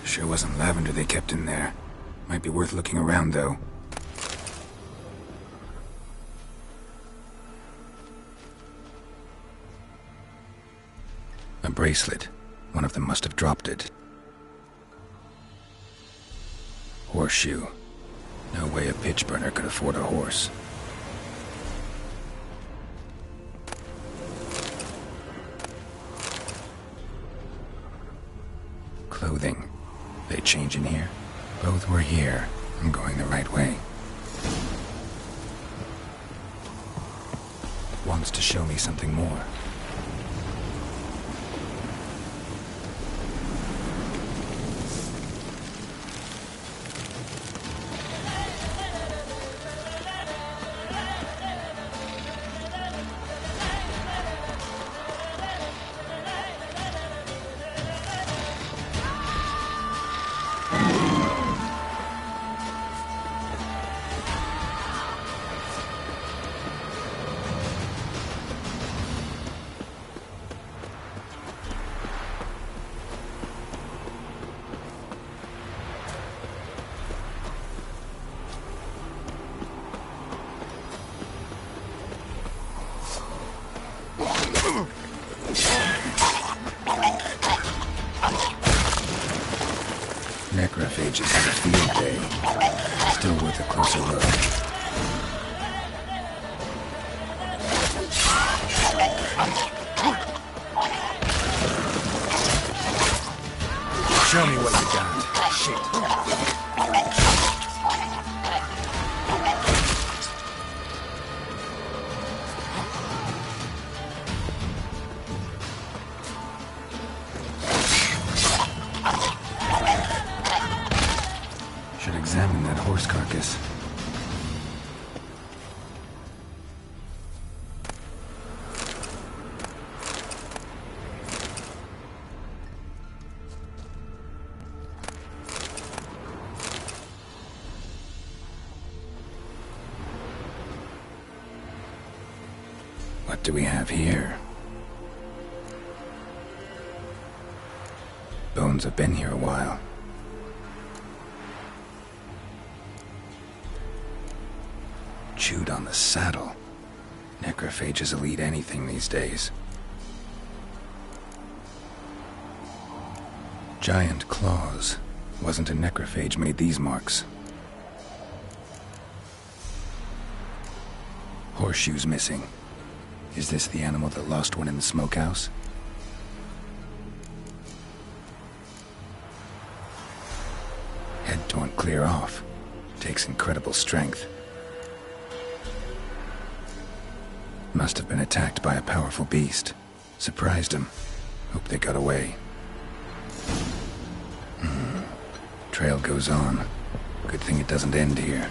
Sure wasn't lavender they kept in there. Might be worth looking around, though. A bracelet. One of them must have dropped it. Horseshoe. No way a pitch burner could afford a horse. Clothing. They change in here? Both were here. I'm going the right way. wants to show me something more. Necrophages have a field day. Still worth a closer look. Show me what you got. Shit. Should examine that horse carcass. What do we have here? Bones have been here a while. Chewed on the saddle. Necrophages will eat anything these days. Giant claws. Wasn't a necrophage made these marks. Horseshoes missing. Is this the animal that lost one in the smokehouse? Head torn clear off. Takes incredible strength. Must have been attacked by a powerful beast. Surprised him. Hope they got away. Trail goes on. Good thing it doesn't end here.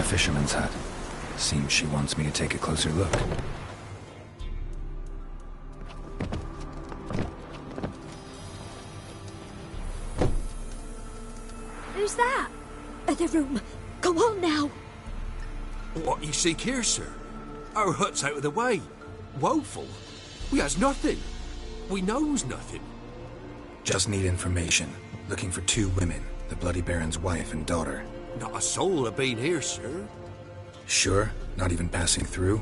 Fisherman's hut. Seems she wants me to take a closer look. Who's that? Other room. Go on now. What you seek here, sir? Our hut's out of the way. Woeful. We has nothing. We knows nothing. Just need information. Looking for 2 women. The Bloody Baron's wife and daughter. Not a soul have been here, sir. Sure? Not even passing through?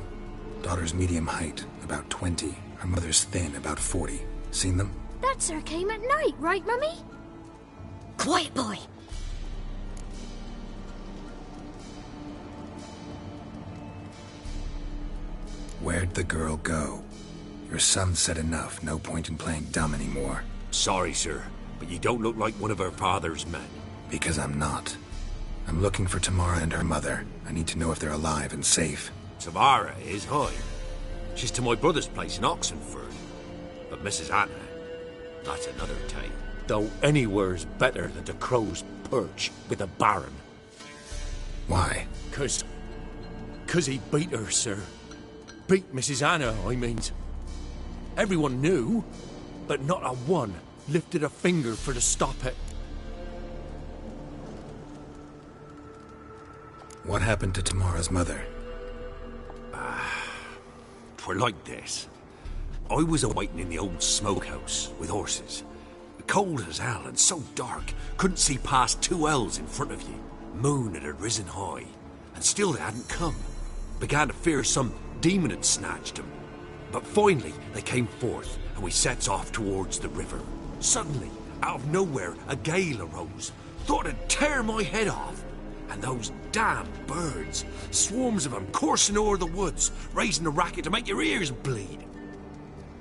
Daughter's medium height, about 20. Her mother's thin, about 40. Seen them? That sir came at night, right, Mummy? Quiet, boy. Where'd the girl go? Your son said enough. No point in playing dumb anymore. Sorry, sir, but you don't look like one of her father's men. Because I'm not. I'm looking for Tamara and her mother. I need to know if they're alive and safe. Tamara is, hi. She's to my brother's place in Oxenford. But Mrs. Anna, that's another tale. Though anywhere's better than the Crow's Perch with a Baron. Why? 'Cause he beat her, sir. Beat Mrs. Anna, I mean. Everyone knew, but not a one lifted a finger for to stop it. What happened to Tamara's mother? Twere like this. I was awaiting in the old smokehouse with horses. Cold as hell and so dark, couldn't see past 2 ells in front of you. Moon had risen high, and still they hadn't come. Began to fear some demon had snatched them. But finally they came forth, and we sets off towards the river. Suddenly, out of nowhere, a gale arose. Thought it'd tear my head off. And those damn birds, swarms of them coursing o'er the woods, raising a racket to make your ears bleed.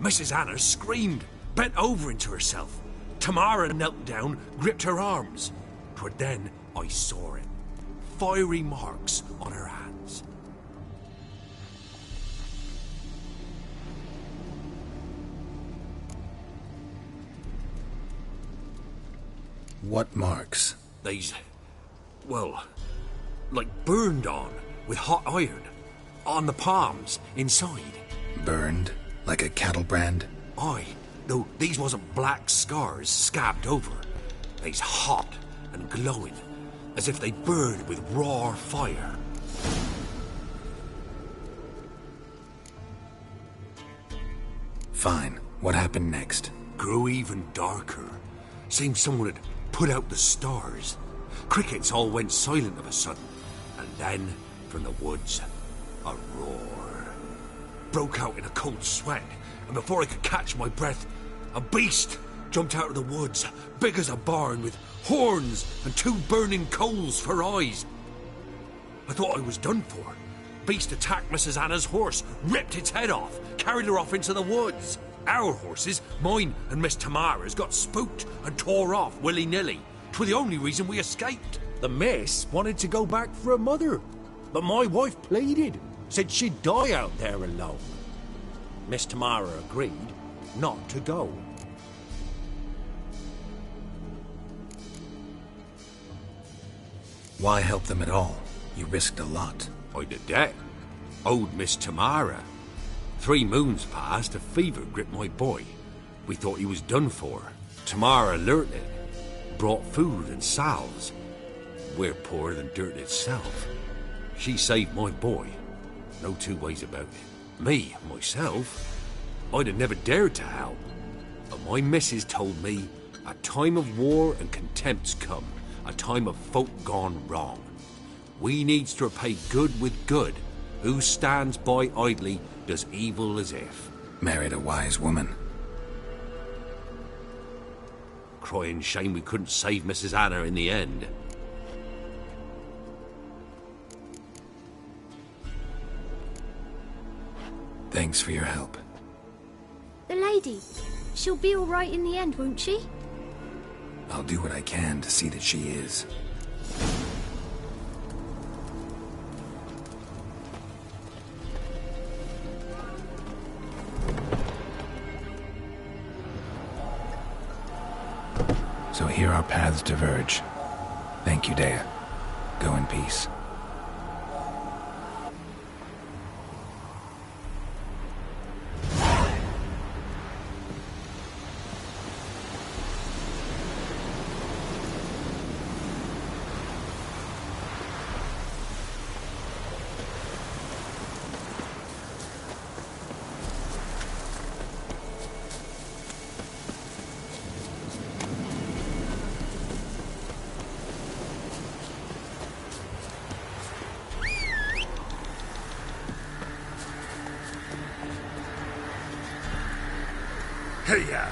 Mrs. Anna screamed, bent over into herself. Tamara knelt down, gripped her arms. 'Twere then I saw it. Fiery marks on her hands. What marks? They's, well, like burned on with hot iron. On the palms, inside. Burned? Like a cattle brand? Aye, though these wasn't black scars scabbed over. They's hot and glowing, as if they burned with raw fire. Fine. What happened next? Grew even darker. Seemed someone had put out the stars. Crickets all went silent of a sudden. And then, from the woods, a roar. Broke out in a cold sweat, and before I could catch my breath, a beast jumped out of the woods, big as a barn, with horns and 2 burning coals for eyes. I thought I was done for. Beast attacked Mrs. Anna's horse, ripped its head off, carried her off into the woods. Our horses, mine and Miss Tamara's, got spooked and tore off willy-nilly. 'Twere the only reason we escaped. The miss wanted to go back for her mother, but my wife pleaded, said she'd die out there alone. Miss Tamara agreed not to go. Why help them at all? You risked a lot. I did that. Owed Miss Tamara. 3 moons passed, a fever gripped my boy. We thought he was done for. Tamara learnt it. Brought food and salves. We're poorer than dirt itself. She saved my boy. No 2 ways about it. Me, myself, I'd have never dared to help. But my missus told me a time of war and contempt's come. A time of folk gone wrong. We needs to repay good with good. Who stands by idly does evil as if. Married a wise woman. Crying shame we couldn't save Mrs. Anna in the end. Thanks for your help. The lady. She'll be all right in the end, won't she? I'll do what I can to see that she is. So here our paths diverge. Thank you, Dea. Go in peace. Hey-ya!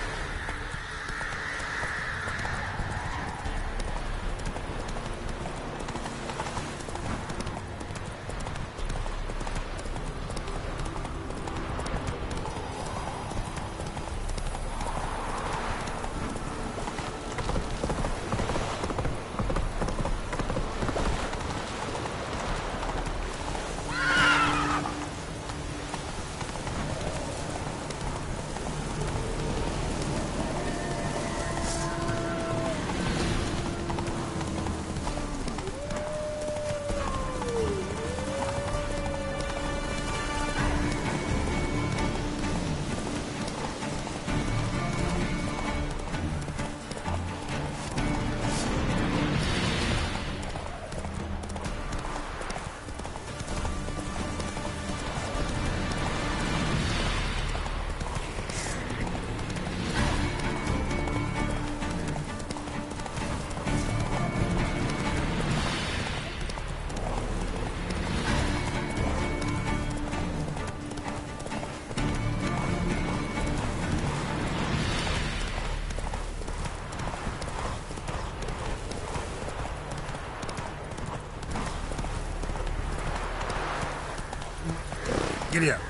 Giddy up.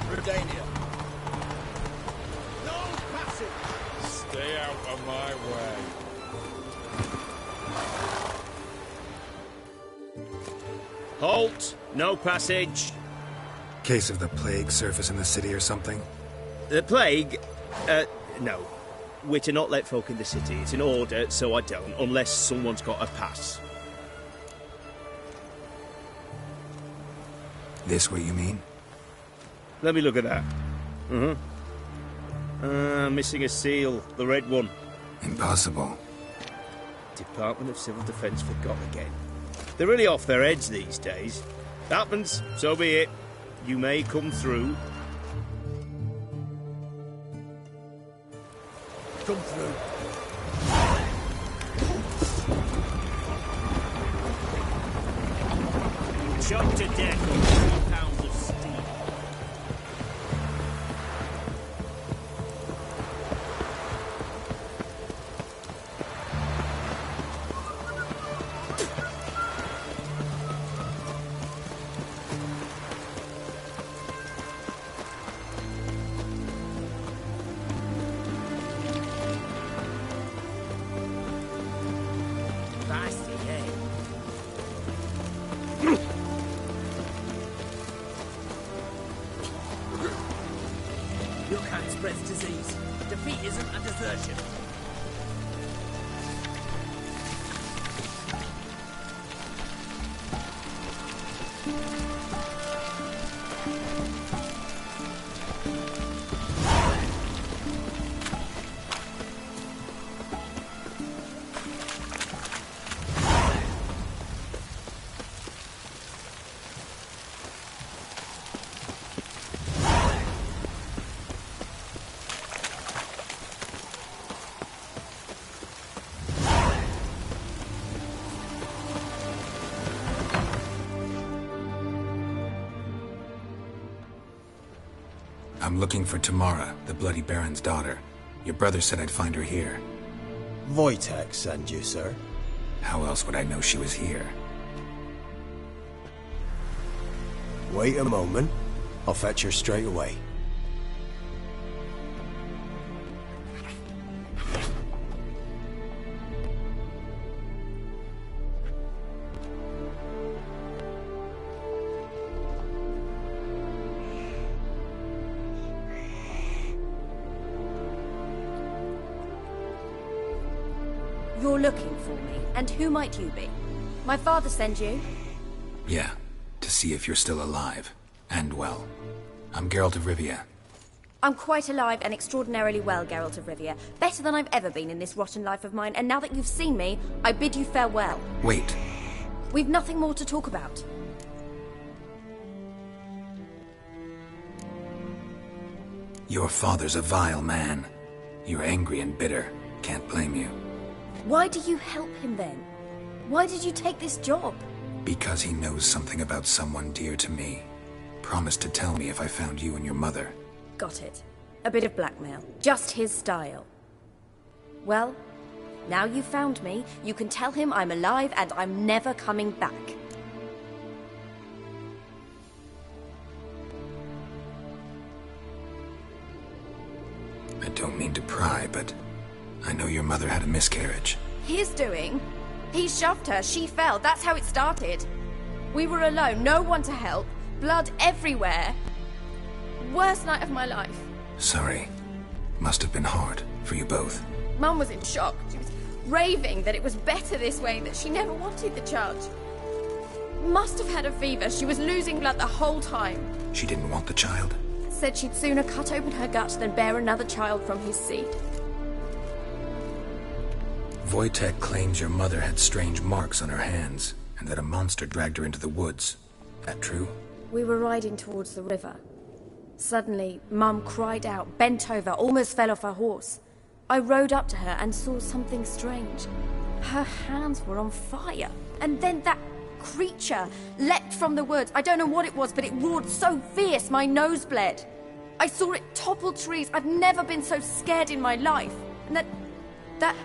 Redania. No passage! Stay out of my way. Halt! No passage. Case of the plague surface in the city or something? The plague? No. We're to not let folk in the city. It's an order, so I don't, unless someone's got a pass. This what you mean? Let me look at that. Missing a seal. The red one. Impossible. Department of Civil Defence forgot again. They're really off their heads these days. Happens, so be it. You may come through. Come through. Choked to death with 3 pounds of steel. Your kind spreads disease. Defeat isn't a desertion. I'm looking for Tamara, the Bloody Baron's daughter. Your brother said I'd find her here. Wojtek sent you, sir. How else would I know she was here? Wait a moment. I'll fetch her straight away. You're looking for me, and who might you be? My father sent you? Yeah, to see if you're still alive. And well. I'm Geralt of Rivia. I'm quite alive and extraordinarily well, Geralt of Rivia. Better than I've ever been in this rotten life of mine, and now that you've seen me, I bid you farewell. Wait. We've nothing more to talk about. Your father's a vile man. You're angry and bitter. Can't blame you. Why do you help him then? Why did you take this job? Because he knows something about someone dear to me. Promised to tell me if I found you and your mother. Got it. A bit of blackmail. Just his style. Well, now you've found me, you can tell him I'm alive and I'm never coming back. I don't mean to pry, but I know your mother had a miscarriage. His doing? He shoved her, she fell, that's how it started. We were alone, no one to help, blood everywhere. Worst night of my life. Sorry. Must have been hard for you both. Mum was in shock. She was raving that it was better this way, that she never wanted the child. Must have had a fever. She was losing blood the whole time. She didn't want the child? said she'd sooner cut open her gut than bear another child from his seed. Wojtek claims your mother had strange marks on her hands, and that a monster dragged her into the woods. That true? We were riding towards the river. Suddenly, Mum cried out, bent over, almost fell off her horse. I rode up to her and saw something strange. Her hands were on fire. And then that creature leapt from the woods. I don't know what it was, but it roared so fierce my nose bled. I saw it topple trees. I've never been so scared in my life. And that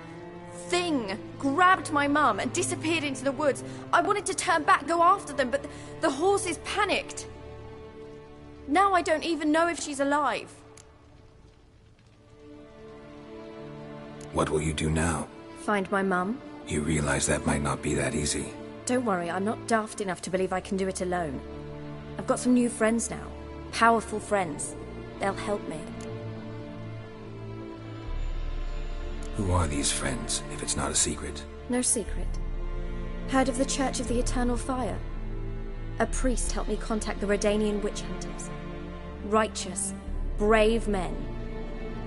thing grabbed my mum and disappeared into the woods. I wanted to turn back, go after them, but the horses panicked. Now I don't even know if she's alive. What will you do now? Find my mum. You realize that might not be that easy. Don't worry, I'm not daft enough to believe I can do it alone. I've got some new friends now. Powerful friends. They'll help me. Who are these friends, if it's not a secret? No secret. Heard of the Church of the Eternal Fire? A priest helped me contact the Redanian witch hunters. Righteous, brave men.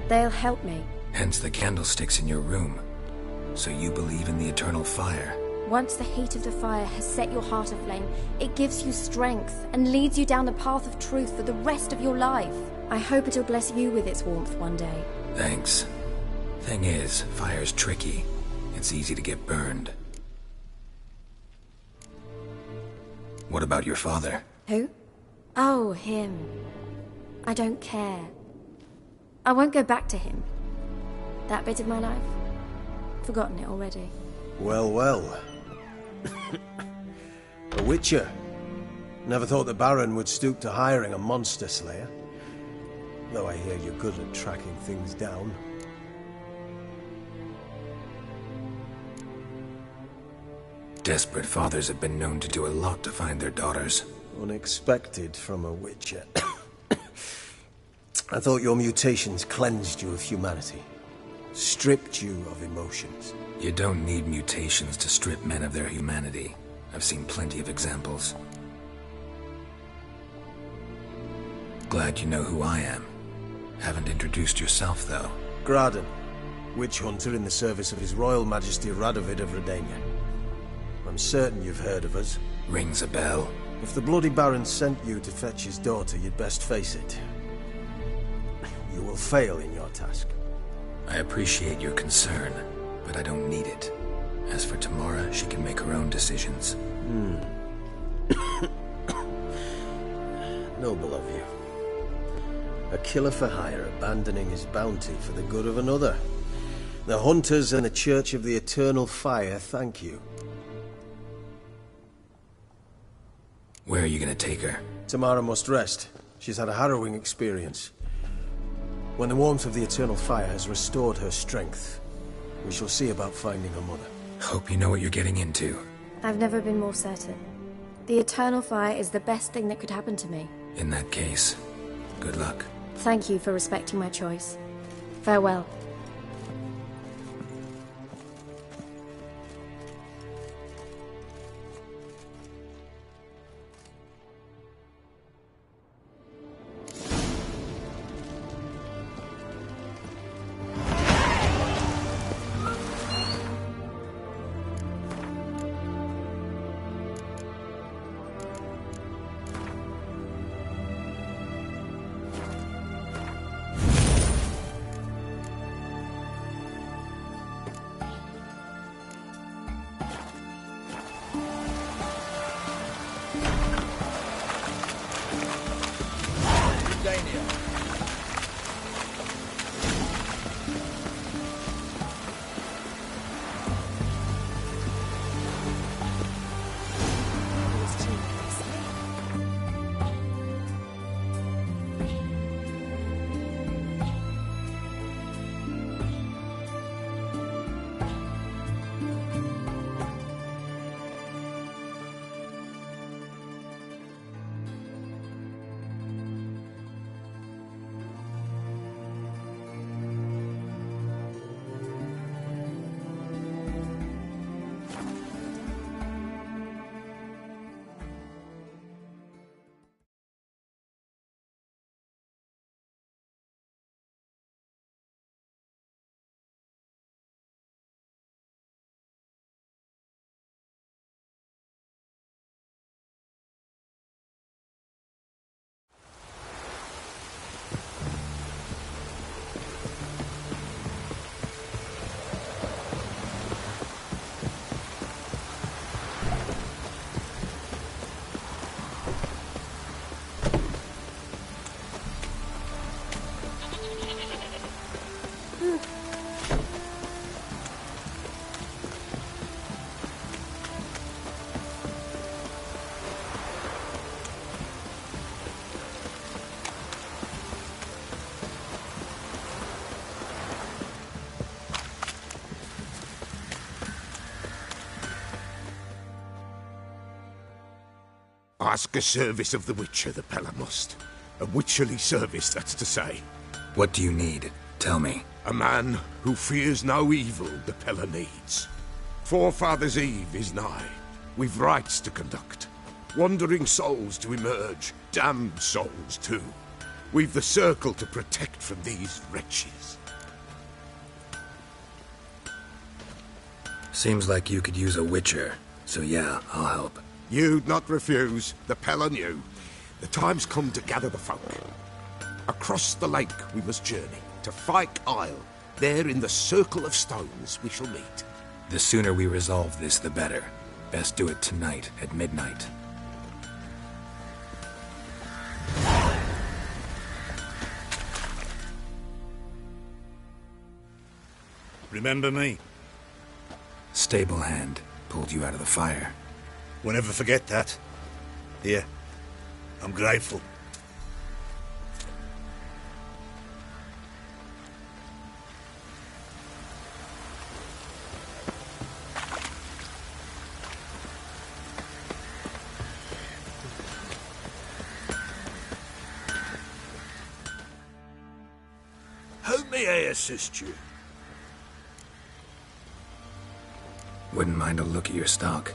They'll help me. Hence the candlesticks in your room. So you believe in the eternal fire? Once the heat of the fire has set your heart aflame, it gives you strength and leads you down the path of truth for the rest of your life. I hope it'll bless you with its warmth one day. Thanks. Thing is, fire's tricky. It's easy to get burned. What about your father? Who? Oh, him. I don't care. I won't go back to him. That bit of my life? Forgotten it already. Well, well. A witcher. Never thought the Baron would stoop to hiring a monster slayer. Though I hear you're good at tracking things down. Desperate fathers have been known to do a lot to find their daughters. Unexpected from a witcher. I thought your mutations cleansed you of humanity. Stripped you of emotions. You don't need mutations to strip men of their humanity. I've seen plenty of examples. Glad you know who I am. Haven't introduced yourself, though. Graden, witch hunter in the service of His Royal Majesty Radovid of Redania. I'm certain you've heard of us. Rings a bell. If the Bloody Baron sent you to fetch his daughter, you'd best face it. You will fail in your task. I appreciate your concern, but I don't need it. As for Tamara, she can make her own decisions. Noble of you. A killer for hire abandoning his bounty for the good of another. The Hunters and the Church of the Eternal Fire thank you. Where are you gonna take her? Tamara must rest. She's had a harrowing experience. When the warmth of the Eternal Fire has restored her strength, we shall see about finding her mother. Hope you know what you're getting into. I've never been more certain. The Eternal Fire is the best thing that could happen to me. In that case, good luck. Thank you for respecting my choice. Farewell. Ask a service of the Witcher, the Pella must. A witcherly service, that's to say. What do you need? Tell me. A man who fears no evil the Pella needs. Forefathers' Eve is nigh. We've rites to conduct. Wandering souls to emerge. Damned souls, too. We've the circle to protect from these wretches. Seems like you could use a witcher. So yeah, I'll help. You'd not refuse. The Pella knew. The time's come to gather the folk. Across the lake we must journey, to Fyke Isle. There in the Circle of Stones we shall meet. The sooner we resolve this, the better. Best do it tonight, at midnight. Remember me? Stable hand. Pulled you out of the fire. Won't ever forget that. Here. I'm grateful. How may I assist you? Wouldn't mind a look at your stock.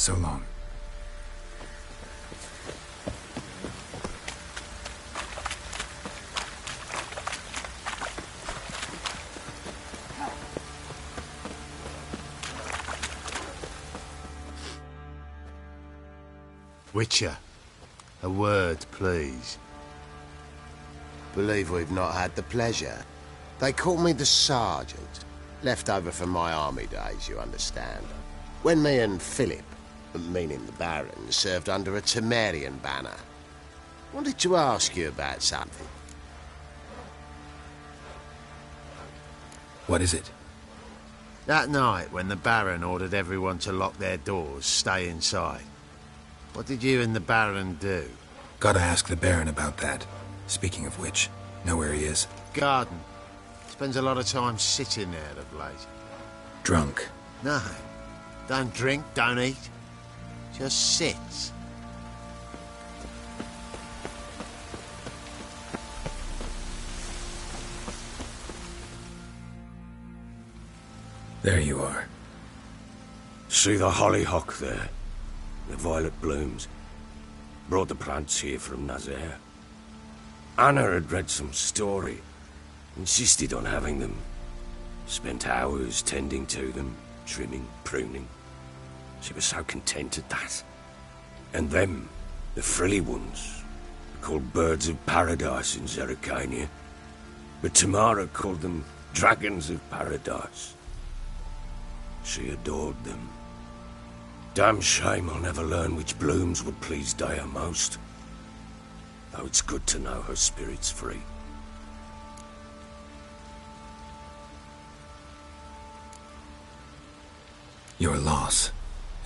So long. Witcher, a word, please. Believe we've not had the pleasure. They call me the Sergeant. Left over from my army days, you understand. When me and Philip, meaning the Baron, served under a Temerian banner. Wanted to ask you about something. What is it? That night, when the Baron ordered everyone to lock their doors, stay inside, what did you and the Baron do? Gotta ask the Baron about that. Speaking of which, know where he is? Garden. Spends a lot of time sitting there of late. Drunk. No. Don't drink, don't eat. Just sits. There you are. See the hollyhock there? The violet blooms. Brought the plants here from Nazaire. Anna had read some story. Insisted on having them. Spent hours tending to them, trimming, pruning. She was so content at that. And them, the frilly ones, were called birds of paradise in Zerrikania. But Tamara called them dragons of paradise. She adored them. Damn shame I'll never learn which blooms would please Dea most. Though it's good to know her spirit's free. Your loss.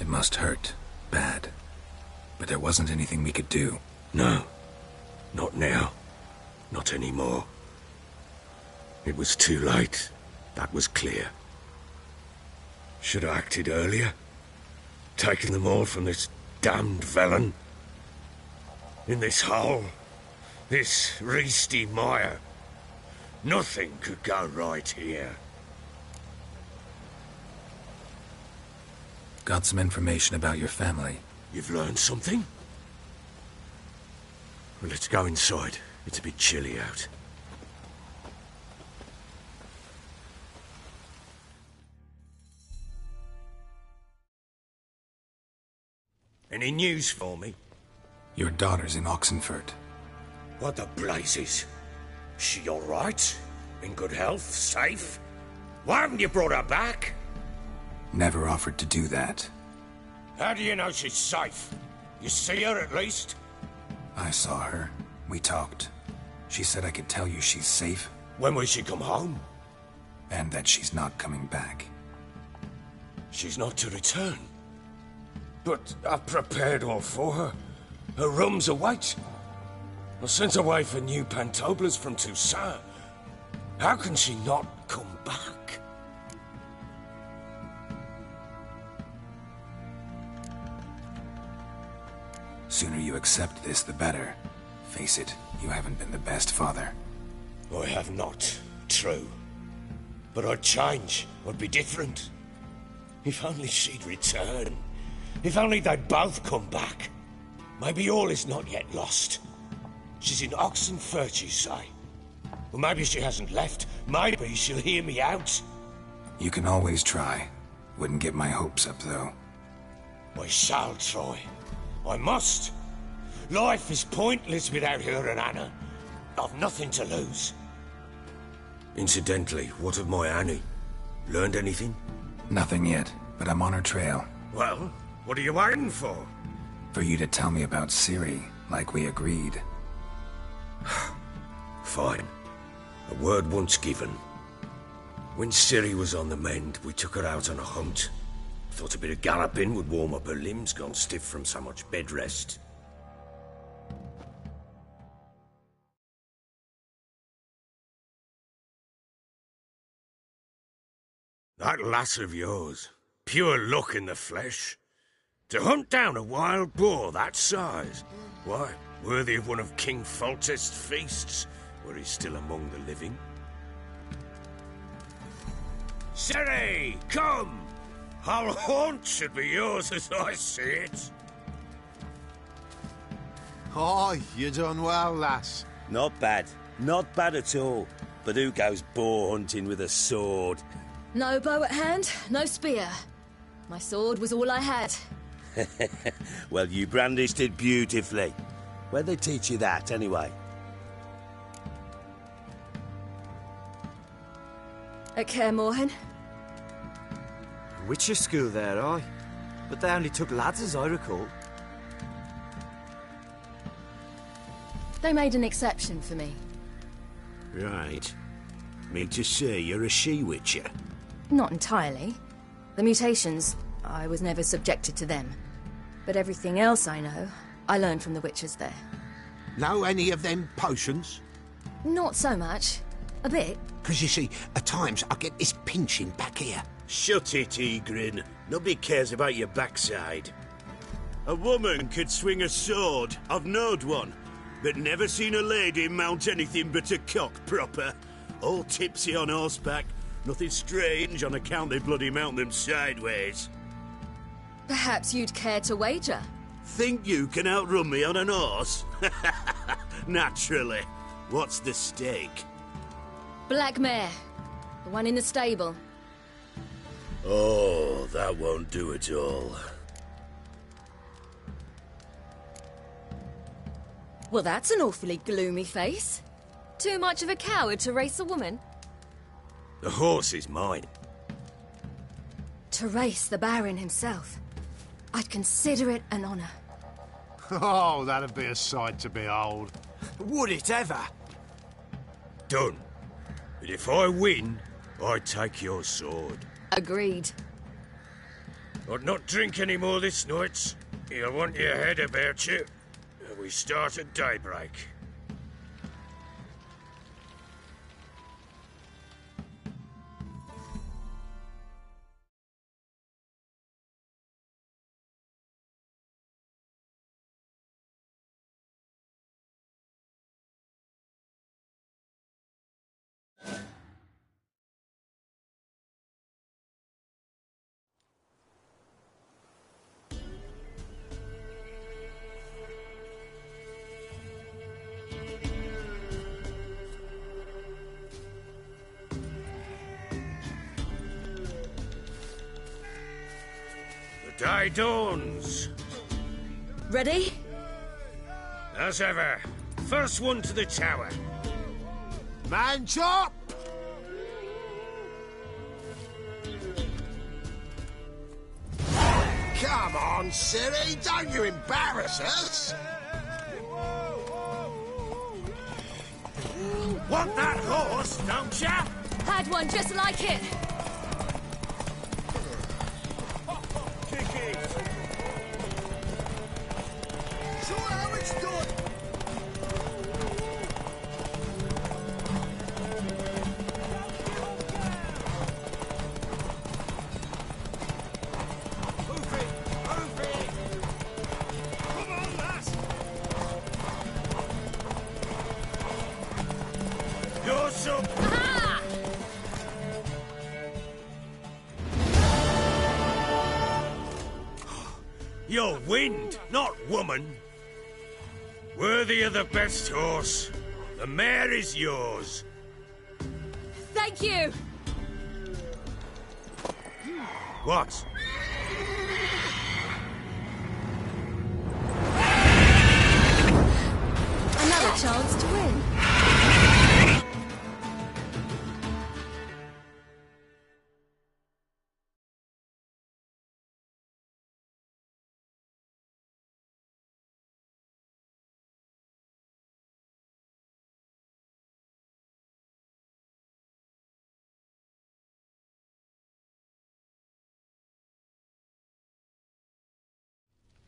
It must hurt. Bad. But there wasn't anything we could do. No. Not now. Not anymore. It was too late. That was clear. Should have acted earlier. Taken them all from this damned Velen. In this hole. This Reesty mire. Nothing could go right here. Got some information about your family. You've learned something? Well, let's go inside. It's a bit chilly out. Any news for me? Your daughter's in Oxenfurt. What the blazes? She all right? In good health? Safe? Why haven't you brought her back? Never offered to do that. How do you know she's safe? You see her at least? I saw her. We talked. She said I could tell you she's safe. When will she come home? And that she's not coming back. She's not to return. But I've prepared all for her. Her rooms await. I sent away for new pantoblas from Toussaint. How can she not come back? Sooner you accept this, the better. Face it, you haven't been the best father. I have not, true. But I'd change, I'd be different. If only she'd return. If only they'd both come back. Maybe all is not yet lost. She's in Oxenfurt, you say? Well, maybe she hasn't left. Maybe she'll hear me out. You can always try. Wouldn't get my hopes up, though. I shall try. I must. Life is pointless without her and Anna. I've nothing to lose. Incidentally, what of my Annie? Learned anything? Nothing yet, but I'm on her trail. Well, what are you waiting for? For you to tell me about Ciri, like we agreed. Fine. A word once given. When Ciri was on the mend, we took her out on a hunt. Thought a bit of galloping would warm up her limbs, gone stiff from so much bed rest. That lass of yours, pure luck in the flesh. To hunt down a wild boar that size, why, worthy of one of King Foltest's feasts, were he still among the living. Ciri, come! Our haunt should be yours as I see it. Oh, you done well, lass. Not bad. Not bad at all. But who goes boar hunting with a sword? No bow at hand, no spear. My sword was all I had. Well, you brandished it beautifully. Where'd they teach you that, anyway? At Kaer Morhen. Witcher school there, aye. But they only took lads, as I recall. They made an exception for me. Right. Mean to say you're a she-witcher? Not entirely. The mutations, I was never subjected to them. But everything else I know, I learned from the witches there. Know any of them potions? Not so much. A bit. Because you see, at times I get this pinching back here. Shut it, Egrin. Nobody cares about your backside. A woman could swing a sword. I've knowed one. But never seen a lady mount anything but a cock proper. All tipsy on horseback. Nothing strange on account they bloody mount them sideways. Perhaps you'd care to wager? Think you can outrun me on an horse? Naturally. What's the stake? Black mare. The one in the stable. Oh, that won't do at all. Well, that's an awfully gloomy face. Too much of a coward to race a woman? The horse is mine. To race the Baron himself. I'd consider it an honor. Oh, that'd be a sight to behold. Would it ever? Done. But if I win, I take your sword. Agreed. I'd not drink any more this night. You'll want your head about you. We start at daybreak. The day dawns. Ready? As ever. First one to the tower. Man chop! Come on, Ciri, don't you embarrass us! Want that horse, don't ya? Had one just like it. Show how it's done! You're so... You're wind, not woman. Worthy of the best horse. The mare is yours. Thank you. What? Another chance to win.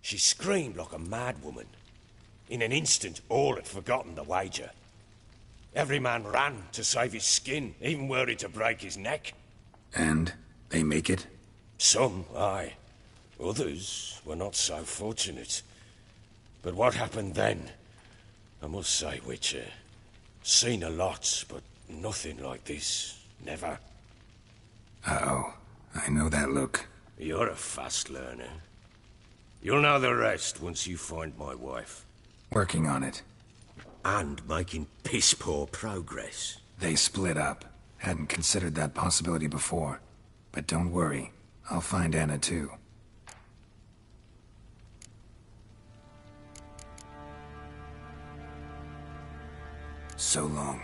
She screamed like a mad woman. In an instant, all had forgotten the wager. Every man ran to save his skin, even were it to break his neck. And they make it? Some, aye. Others were not so fortunate. But what happened then? I must say, Witcher, seen a lot, but nothing like this. Never. Uh-oh. I know that look. You're a fast learner. You'll know the rest once you find my wife. Working on it. And making piss-poor progress. They split up. Hadn't considered that possibility before. But don't worry. I'll find Anna too. So long.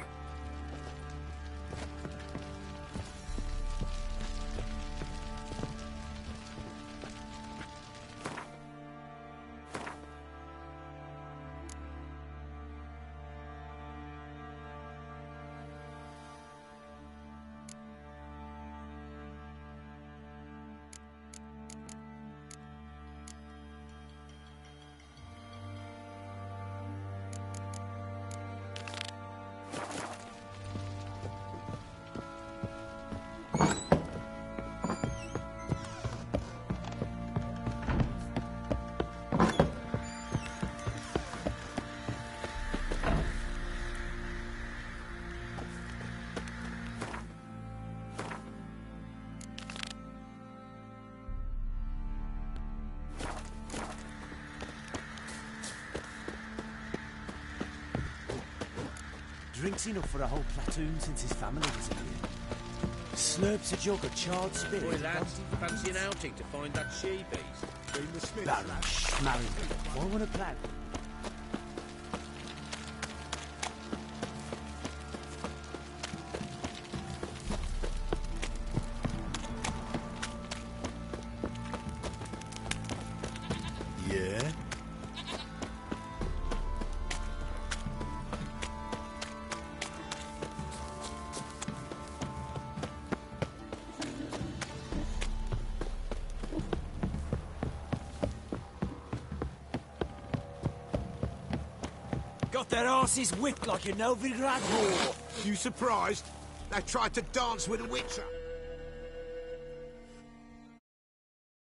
Drinks enough for a whole platoon since his family was here. Slurps a jug of charred spirit. Boy, lads, fancy an outing to find that she-beast? Baron Schmarren. What want a plan? Yeah? Got their asses whipped like a Novigrad whore. You surprised? They tried to dance with a witcher.